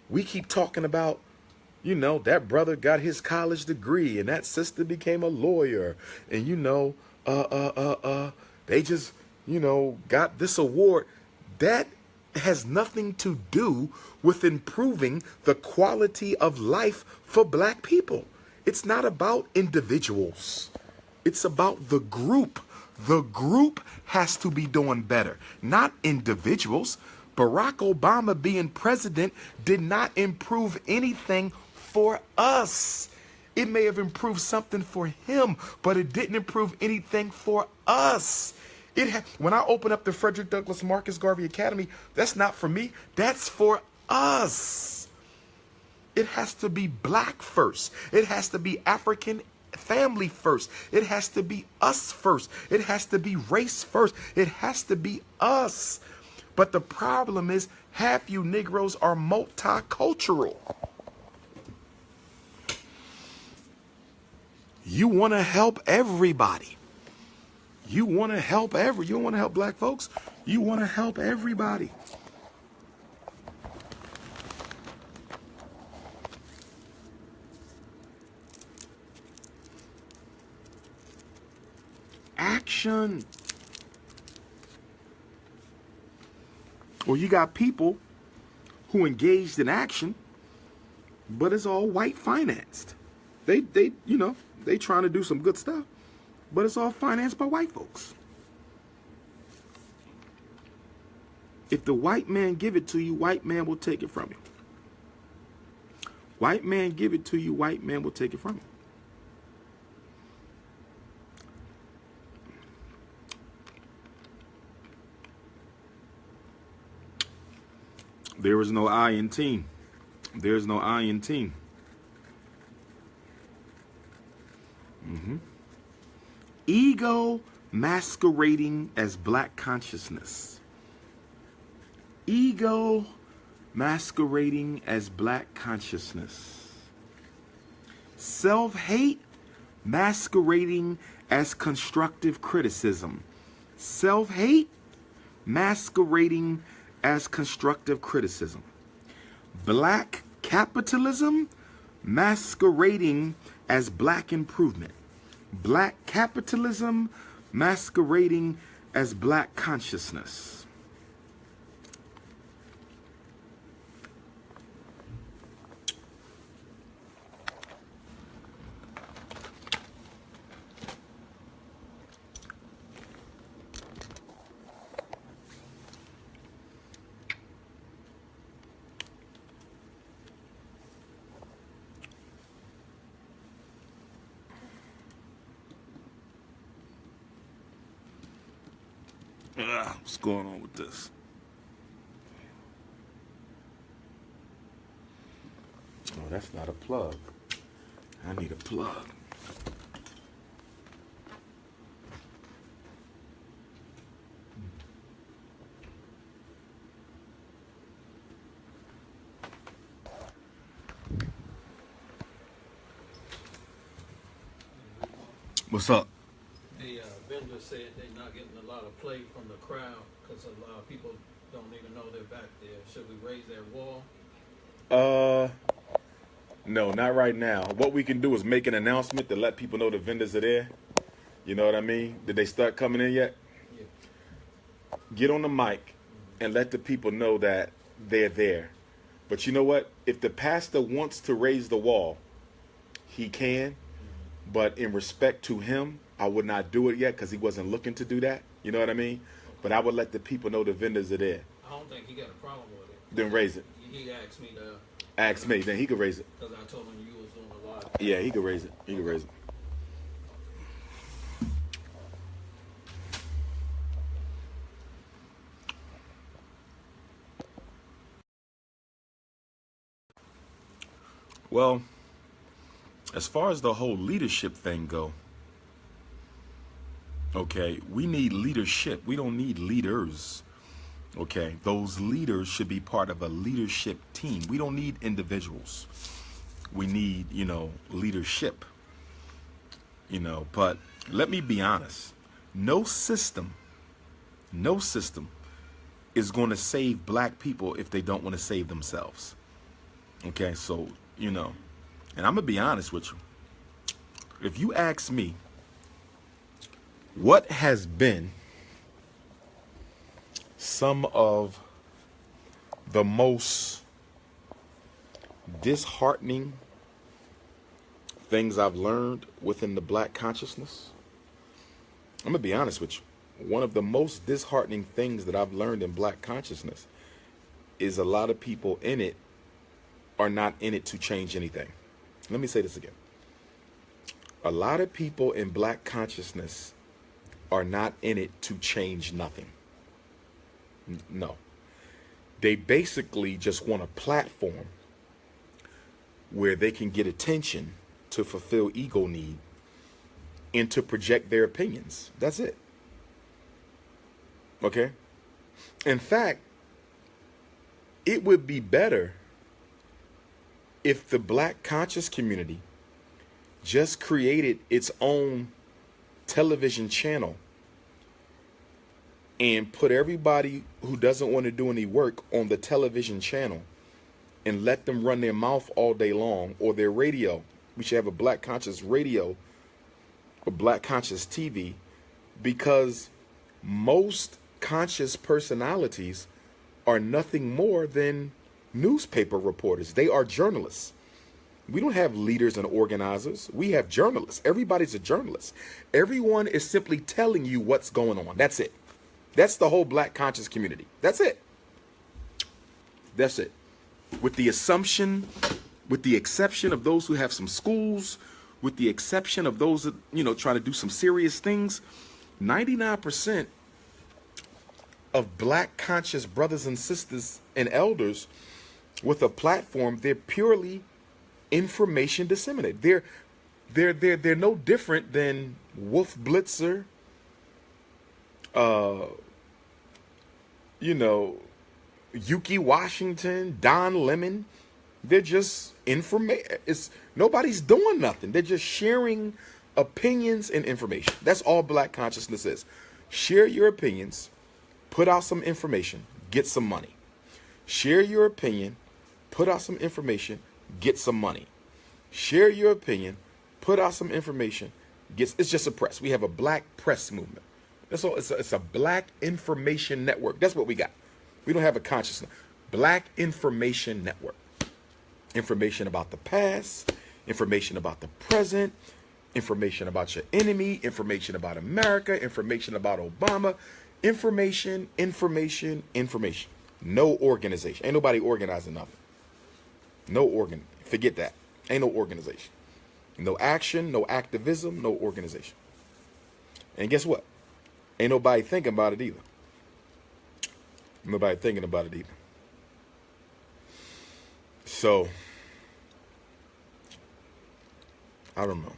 We keep talking about, you know, that brother got his college degree and that sister became a lawyer. And, you know, they just, you know, got this award. That has nothing to do with improving the quality of life for black people. It's not about individuals. It's about the group. The group has to be doing better, not individuals. Barack Obama being president did not improve anything for us. It may have improved something for him, but it didn't improve anything for us. When I open up the Frederick Douglass Marcus Garvey Academy, that's not for me. That's for us. It has to be black first. It has to be African family first. It has to be us first. It has to be race first. It has to be us. But the problem is half you Negroes are multicultural. You want to help everybody. You want to help you don't want to help black folks. You want to help everybody. Action. Or you got people who engaged in action, but it's all white financed. They you know, they trying to do some good stuff, but it's all financed by white folks. If the white man give it to you, white man will take it from you. White man give it to you, white man will take it from you. There is no I in team. There's no I in team. Ego masquerading as black consciousness. Ego masquerading as black consciousness. Self-hate masquerading as constructive criticism. Self-hate masquerading as constructive criticism. Black capitalism masquerading as black improvement. Black capitalism masquerading as black consciousness. What's going on with this? Oh, that's not a plug. I need a plug. What's up? The vendor said they're not getting a lot of play from the crowd because a lot of people don't even know they're back there. Should we raise that wall? No, not right now. What we can do is make an announcement to let people know the vendors are there. You know what I mean? Did they start coming in yet? Yeah. Get on the mic and let the people know that they're there. But you know what? If the pastor wants to raise the wall, he can. But in respect to him, I would not do it yet because he wasn't looking to do that. You know what I mean? But I would let the people know the vendors are there. I don't think he got a problem with it. Then raise it. He asked me to. Ask me, then he could raise it. Because I told him you was doing a lot. Yeah, he could raise it. He could raise it. Well, as far as the whole leadership thing go, okay, we need leadership. We don't need leaders. Okay, those leaders should be part of a leadership team. We don't need individuals. We need, leadership. But let me be honest. No system is going to save black people if they don't want to save themselves. Okay, so, and I'm going to be honest with you. If you ask me, what has been some of the most disheartening things I've learned within the black consciousness? I'm going to be honest with you. One of the most disheartening things that I've learned in black consciousness is a lot of people in it are not in it to change anything. Let me say this again. A lot of people in black consciousness are not in it to change nothing. No. They basically just want a platform where they can get attention to fulfill ego need and to project their opinions. That's it. Okay? In fact, it would be better if the black conscious community just created its own television channel and put everybody who doesn't want to do any work on the television channel and let them run their mouth all day long, or their radio. We should have a black conscious radio, a black conscious TV, because most conscious personalities are nothing more than newspaper reporters. They are journalists. We don't have leaders and organizers. We have journalists. Everybody's a journalist. Everyone is simply telling you what's going on. That's it. That's the whole black conscious community. That's it. That's it. With the assumption with the exception of those who have some schools, with the exception of those that, trying to do some serious things, 99% of black conscious brothers and sisters and elders with a platform, they're purely information disseminated. They're no different than Wolf Blitzer, Yuki Washington, Don Lemon. They're just nobody's doing nothing. They're just sharing opinions and information. That's all black consciousness is. Share your opinions, put out some information, get some money. Share your opinion, put out some information, get some money. Share your opinion, put out some information, it's just a press. We have a black press movement. That's all. It's a black information network. That's what we got. We don't have a consciousness. Black information network. Information about the past, information about the present, information about your enemy, information about America, information about Obama, information. No organization. Ain't nobody organizing nothing. Forget that. Ain't no organization. No action, no activism, no organization. And guess what? Ain't nobody thinking about it either. Nobody thinking about it either. So, I don't know.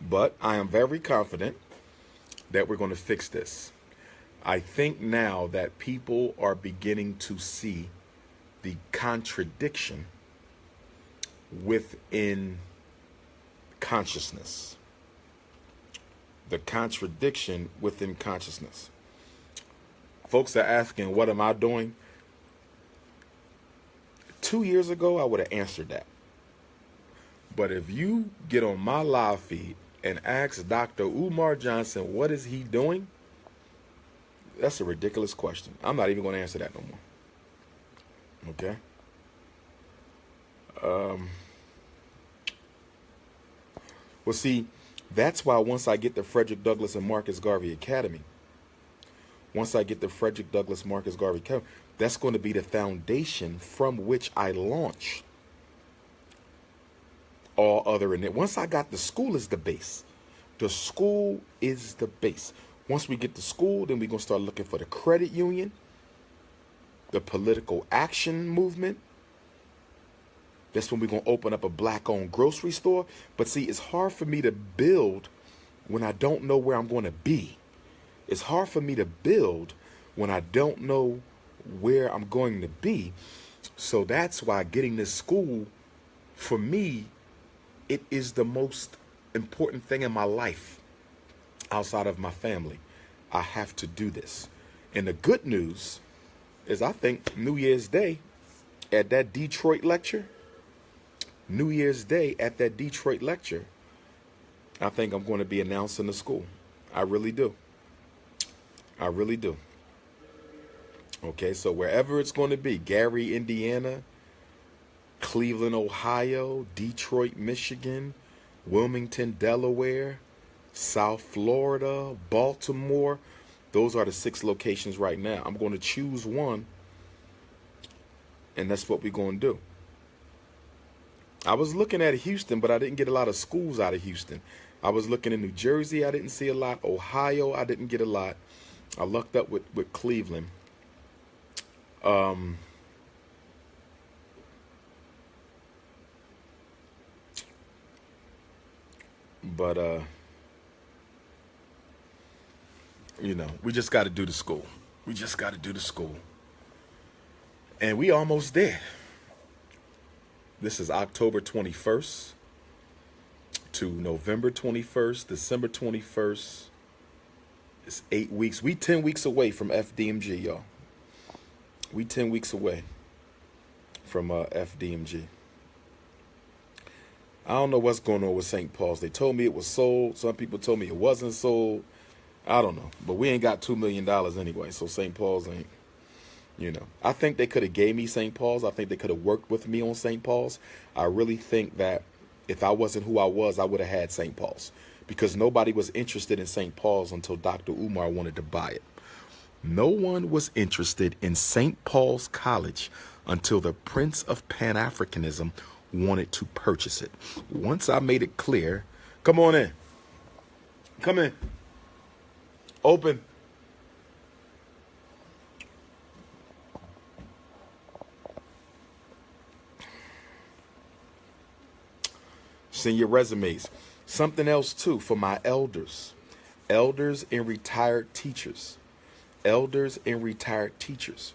But I am very confident that we're going to fix this. I think now that people are beginning to see the contradiction within consciousness. The contradiction within consciousness. Folks are asking, what am I doing? 2 years ago, I would have answered that. But if you get on my live feed and ask Dr. Umar Johnson, what is he doing? That's a ridiculous question. I'm not even going to answer that no more. Okay? Well, see, that's why once I get the Frederick Douglass and Marcus Garvey Academy, that's going to be the foundation from which I launch all other in it. Once I got the school is the base. The school is the base. Once we get to school, then we're going to start looking for the credit union, the political action movement. That's when we're going to open up a black-owned grocery store. But see, it's hard for me to build when I don't know where I'm going to be. It's hard for me to build when I don't know where I'm going to be. So that's why getting this school, for me, it is the most important thing in my life outside of my family. I have to do this. And the good news is I think New Year's Day at that Detroit lecture, I think I'm going to be announcing the school. I really do. Okay, so wherever it's going to be, Gary, Indiana, Cleveland, Ohio, Detroit, Michigan, Wilmington, Delaware, South Florida, Baltimore. Those are the 6 locations right now. I'm going to choose one, and that's what we're going to do. I was looking at Houston, but I didn't get a lot of schools out of Houston. I was looking in New Jersey. I didn't see a lot. Ohio, I didn't get a lot. I lucked up with Cleveland. But we just got to do the school. And we almost there. This is October 21st to November 21st, December 21st. It's 8 weeks. We 10 weeks away from FDMG, y'all. We 10 weeks away from FDMG. I don't know what's going on with St. Paul's. They told me it was sold. Some people told me it wasn't sold. I don't know. But we ain't got $2 million anyway, so St. Paul's ain't, I think they could have gave me St. Paul's. I think they could have worked with me on St. Paul's. I really think that if I wasn't who I was, I would have had St. Paul's. because nobody was interested in St. Paul's until Dr. Umar wanted to buy it. No one was interested in St. Paul's College until the Prince of Pan-Africanism wanted to purchase it. Once I made it clear, come on in. Come in. Open. Send your resumes. Something else too for my elders. Elders and retired teachers. Elders and retired teachers.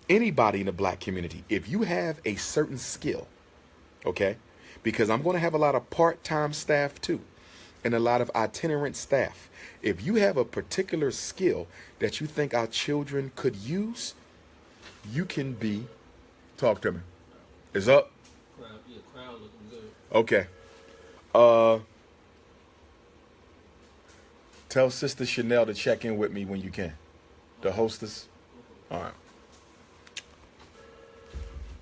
Anybody in the black community, if you have a certain skill, okay, because I'm going to have a lot of part-time staff too, and a lot of itinerant staff. If you have a particular skill that you think our children could use, you can be, talk to me. Is up? Crowd looking good. Okay. Tell Sister Chanel to check in with me when you can. The hostess. All right.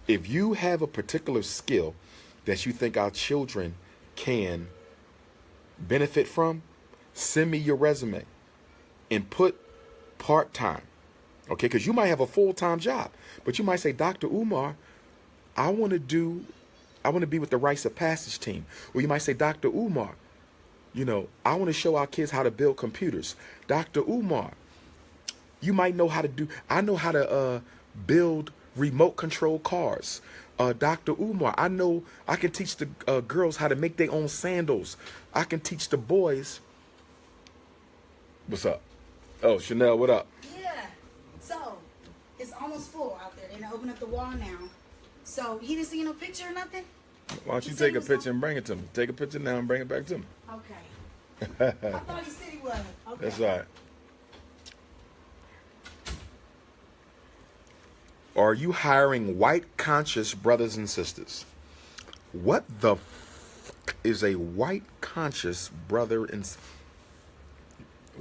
If you have a particular skill that you think our children can benefit from, send me your resume and put part-time. Okay, because you might have a full-time job, but you might say, Dr. Umar, I want to be with the Rites of Passage team. Or you might say, Dr. Umar, I want to show our kids how to build computers. Dr. Umar, you might know how to I know how to build remote control cars. Dr. Umar, I know I can teach the girls how to make their own sandals. I can teach the boys. What's up? Oh, Chanel, what up? Yeah. So, it's almost full out there. They're going to open up the wall now. So, he didn't see no picture or nothing? Why don't you take a picture and bring it to me? Take a picture now and bring it back to me. Okay. I thought he said he wasn't. Okay. That's all right. Are you hiring white conscious brothers and sisters? What the is a white conscious brother and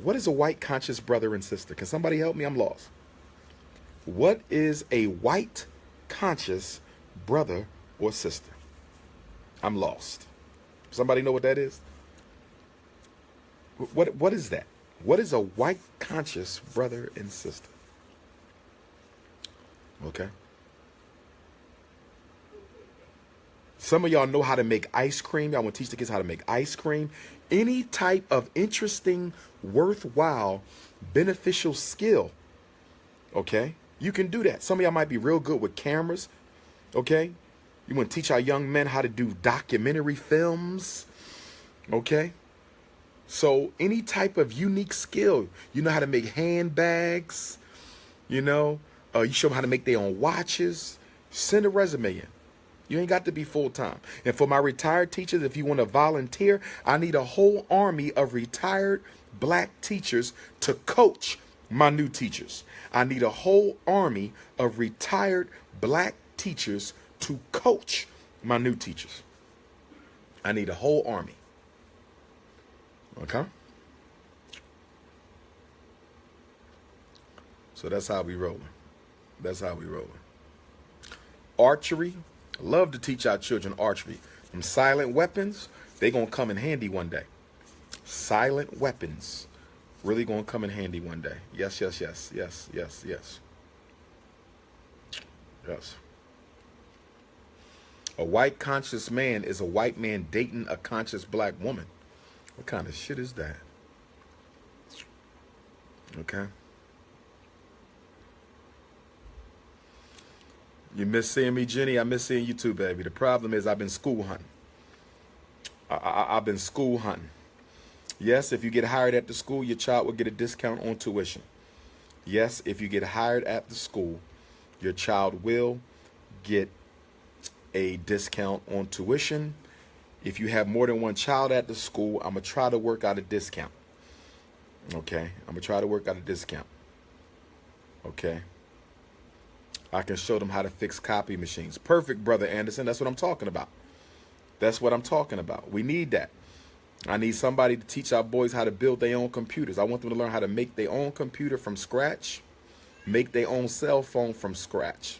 what is a white conscious brother and sister? Can somebody help me? I'm lost. What is a white conscious brother or sister? I'm lost. Somebody know what that is? What is that? What is a white conscious brother and sister? Okay. Some of y'all know how to make ice cream. Y'all want to teach the kids how to make ice cream. Any type of interesting, worthwhile, beneficial skill. Okay. You can do that. Some of y'all might be real good with cameras. Okay. You want to teach our young men how to do documentary films. Okay. So any type of unique skill. You know how to make handbags. You show them how to make their own watches. Send a resume in. You ain't got to be full-time. And for my retired teachers, if you want to volunteer, I need a whole army of retired black teachers to coach my new teachers. I need a whole army of retired black teachers to coach my new teachers. I need a whole army. Okay? So that's how we rolling. That's how we rolling. Archery. Love to teach our children archery. Them silent weapons, they going to come in handy one day. Silent weapons really going to come in handy one day. Yes, yes, yes, yes, yes, yes. Yes. A white conscious man is a white man dating a conscious black woman. What kind of shit is that? Okay. You miss seeing me, Jenny? I miss seeing you too, baby. The problem is I've been school hunting. I've been school hunting. Yes, if you get hired at the school, your child will get a discount on tuition. Yes, if you get hired at the school, your child will get a discount on tuition. If you have more than one child at the school, I'm going to try to work out a discount. Okay? I'm going to try to work out a discount. Okay? I can show them how to fix copy machines. Perfect, Brother Anderson. That's what I'm talking about. That's what I'm talking about. We need that. I need somebody to teach our boys how to build their own computers. I want them to learn how to make their own computer from scratch, make their own cell phone from scratch.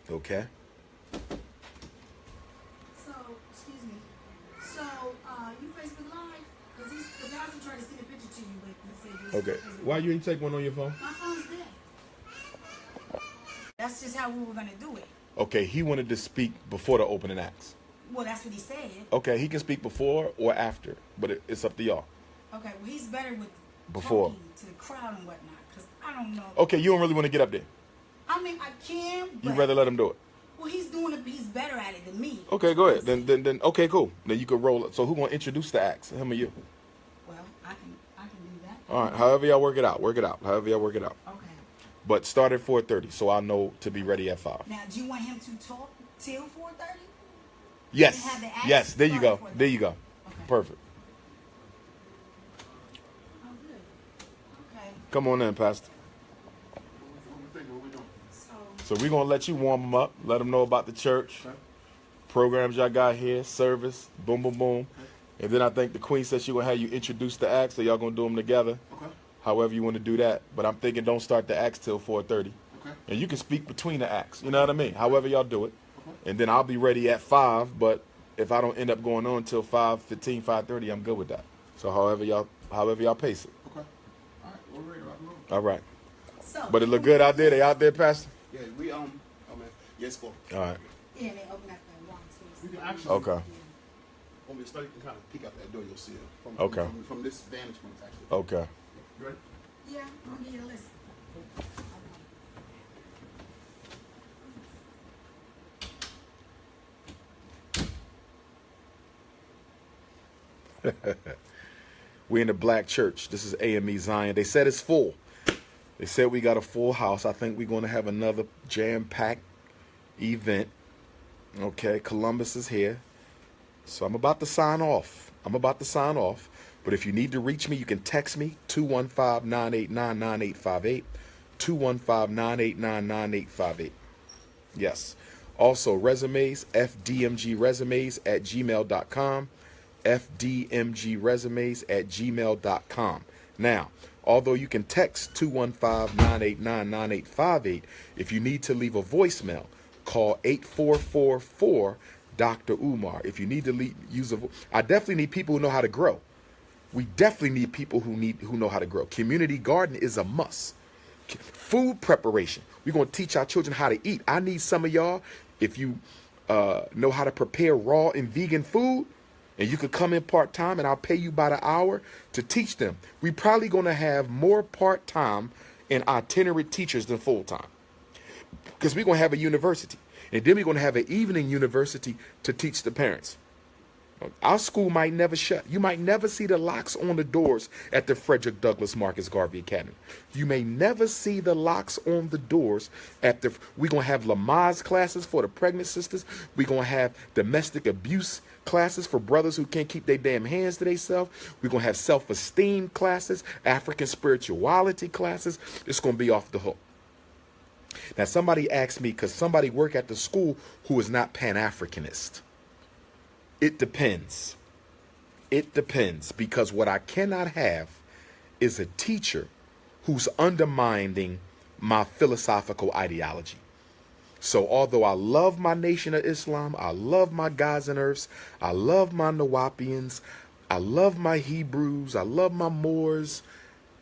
Okay? So, excuse me. So, Okay. Why you ain't take one on your phone? My phone's dead. That's just how we were gonna do it. Okay, he wanted to speak before the opening acts. Well, that's what he said. Okay, he can speak before or after, but it's up to y'all. Okay, well, he's better with Before. talking to the crowd and whatnot, because I don't know. Okay, you don't really want to get up there. I mean, I can, but... You'd rather let him do it. Well, he's better at it than me. Okay, go ahead. Then okay, cool. Then you can roll it. So who gonna introduce the acts? Him or you? Well, I can do that. All right, however y'all work it out. However y'all work it out. Okay. But start at 4:30, so I know to be ready at 5. Now, do you want him to talk till 4:30? Yes. Have the acts Yes. There you start go. at 4:30. There you go. Okay. Perfect. Oh, good. Okay. Come on in, Pastor. What we doing? So, So we're gonna let you warm them up. Let them know about the church Okay. programs y'all got here, service, boom, boom, boom. And then I think the Queen said she gonna have you introduce the acts, so y'all gonna do them together. Okay. However you want to do that. But I'm thinking don't start the acts till 4:30. Okay. And you can speak between the acts. You know what I mean? However y'all do it. Okay. And then I'll be ready at 5. But if I don't end up going on till 5:15, 5:30, I'm good with that. So however y'all pace it. Okay. All right. We're ready to rock and roll. All right. so. But it look good out there. They out there, Pastor? Yeah, we Oh man. Yes, go. All right. Yeah, they open up that one, too. We can actually. Okay. When we start, you can kind of peek out that door. You'll see it. Okay. From this vantage point, actually. Okay. You ready? Yeah, I'm going to give you a list. We in the black church. This is AME Zion. They said it's full. They said we got a full house. I think we're going to have another jam-packed event. Okay, Columbus is here. So I'm about to sign off. But if you need to reach me, you can text me, 215-989-9858, 215-989-9858. Yes. Also, resumes, fdmgresumes@gmail.com, fdmgresumes@gmail.com. Now, although you can text 215-989-9858, if you need to leave a voicemail, call 8444 Dr. Umar. If you need to I definitely need people who know how to grow. We definitely need people who know how to grow. Community garden is a must. Food preparation. We're going to teach our children how to eat. I need some of y'all, if you know how to prepare raw and vegan food, and you could come in part-time and I'll pay you by the hour to teach them. We probably going to have more part-time and itinerant teachers than full-time, because we're going to have a university. And then we're going to have an evening university to teach the parents. Our school might never shut. You might never see the locks on the doors at the Frederick Douglass Marcus Garvey Academy. You may never see the locks on the doors at we're going to have Lamaze classes for the pregnant sisters. We're going to have domestic abuse classes for brothers who can't keep their damn hands to themselves. We're going to have self-esteem classes, African spirituality classes. It's going to be off the hook. Now, somebody asked me, because somebody work at the school who is not Pan-Africanist. It depends. It depends, because what I cannot have is a teacher who's undermining my philosophical ideology. So although I love my Nation of Islam, I love my Gods and Earths, I love my Nawapians, I love my Hebrews, I love my Moors,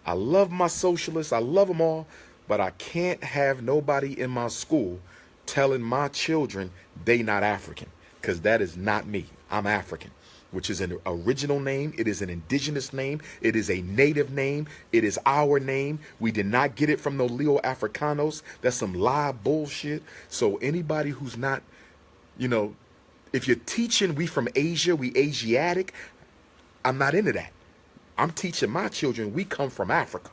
I love my socialists, I love them all, but I can't have nobody in my school telling my children they not African, because that is not me. I'm African, which is an original name. It is an indigenous name. It is a native name. It is our name. We did not get it from the Leo Africanos. That's some lie bullshit. So anybody who's not, if you're teaching we from Asia, we Asiatic, I'm not into that. I'm teaching my children we come from Africa.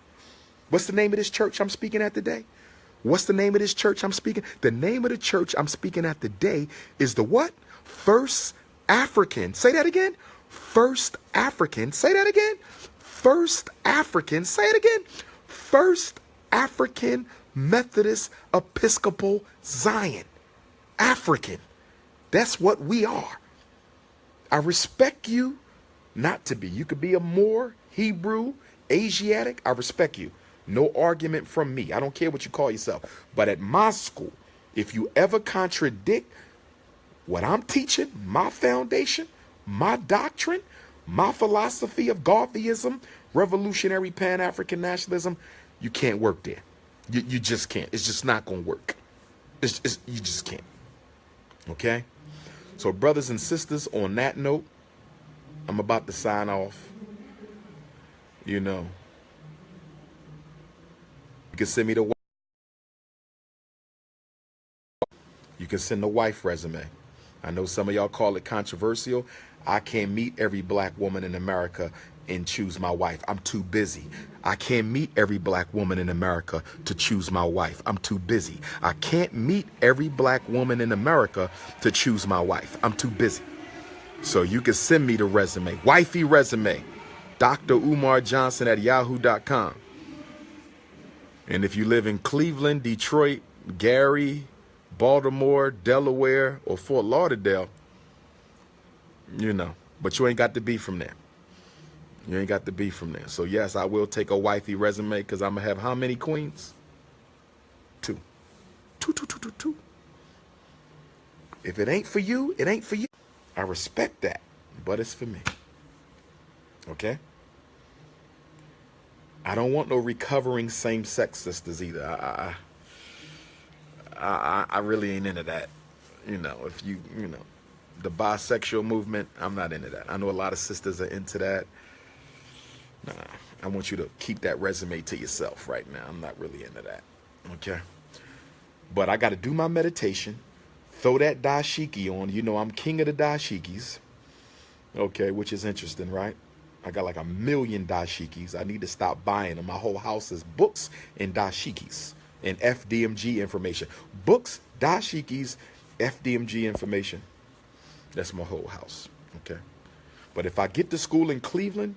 What's the name of this church I'm speaking at today? What's the name of this church I'm speaking? The name of the church I'm speaking at today is the what? First African. Say that again. First African. Say that again. First African. Say it again. First African Methodist Episcopal Zion. African. That's what we are. I respect you not to be. You could be a Moor, Hebrew, Asiatic. I respect you. No argument from me. I don't care what you call yourself. But at my school, if you ever contradict what I'm teaching, my foundation, my doctrine, my philosophy of Garveyism, revolutionary Pan-African nationalism, you can't work there. You just can't. It's just not going to work. You just can't. Okay? So brothers and sisters, on that note, I'm about to sign off. You know, you can send me the wife resume. I know some of y'all call it controversial. I can't meet every black woman in America and choose my wife. I'm too busy. I can't meet every black woman in America to choose my wife. I'm too busy. I can't meet every black woman in America to choose my wife. I'm too busy. So you can send me the resume, wifey resume, Dr. Umar Johnson at yahoo.com. And if you live in Cleveland, Detroit, Gary, Baltimore, Delaware, or Fort Lauderdale, you know, but you ain't got to be from there. You ain't got to be from there. So yes, I will take a wifey resume because I'm going to have how many queens? Two. Two. If it ain't for you, it ain't for you. I respect that, but it's for me. Okay? I don't want no recovering same-sex sisters either. I really ain't into that. You know, if you know, the bisexual movement, I'm not into that. I know a lot of sisters are into that. Nah, I want you to keep that resume to yourself right now. I'm not really into that. Okay? But I got to do my meditation. Throw that dashiki on. You know, I'm king of the dashikis. Okay, which is interesting, right? I got like 1 million dashikis. I need to stop buying them. My whole house is books and dashikis and FDMG information. Books, dashikis, FDMG information. That's my whole house. Okay. But if I get to school in Cleveland,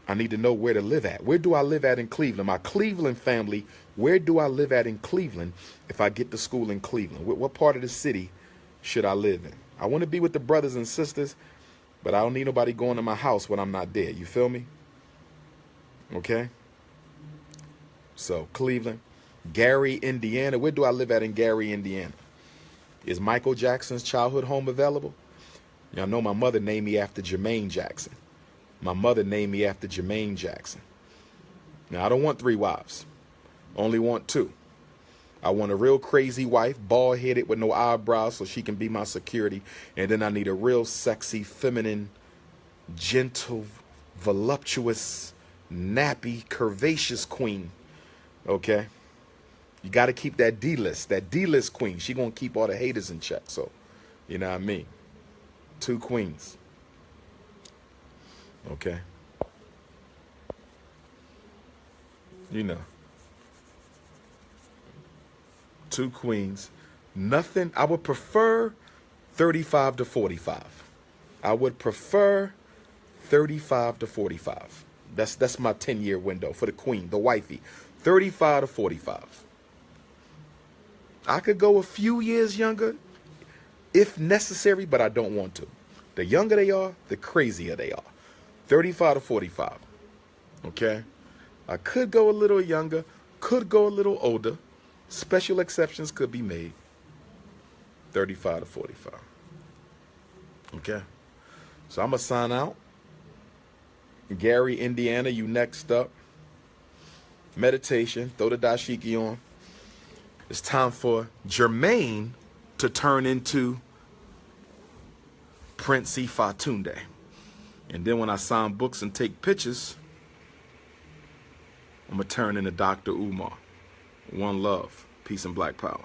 I need to know where to live at. Where do I live at in Cleveland? My Cleveland family, where do I live at in Cleveland if I get to school in Cleveland? What part of the city should I live in? I want to be with the brothers and sisters, but I don't need nobody going to my house when I'm not there. You feel me? Okay? So, Cleveland. Gary, Indiana. Where do I live at in Gary, Indiana? Is Michael Jackson's childhood home available? Y'all know my mother named me after Jermaine Jackson. My mother named me after Jermaine Jackson. Now, I don't want 3 wives. Only want 2. I want a real crazy wife, bald-headed with no eyebrows so she can be my security. And then I need a real sexy, feminine, gentle, voluptuous, nappy, curvaceous queen. Okay? You got to keep that D-list. That D-list queen. She going to keep all the haters in check. So, you know what I mean? 2 queens. Okay? You know. 2 queens. Nothing. I would prefer 35 to 45. I would prefer 35 to 45. That's my 10-year window for the queen, the wifey. 35 to 45. I could go a few years younger if necessary, but I don't want to. The younger they are, the crazier they are. 35 to 45. Okay? I could go a little younger, could go a little older. Special exceptions could be made. 35 to 45. Okay? So I'm going to sign out. Gary, Indiana, you next up. Meditation. Throw the dashiki on. It's time for Jermaine to turn into Princey Fatunde. And then when I sign books and take pictures, I'm going to turn into Dr. Umar. One love. Peace and black power.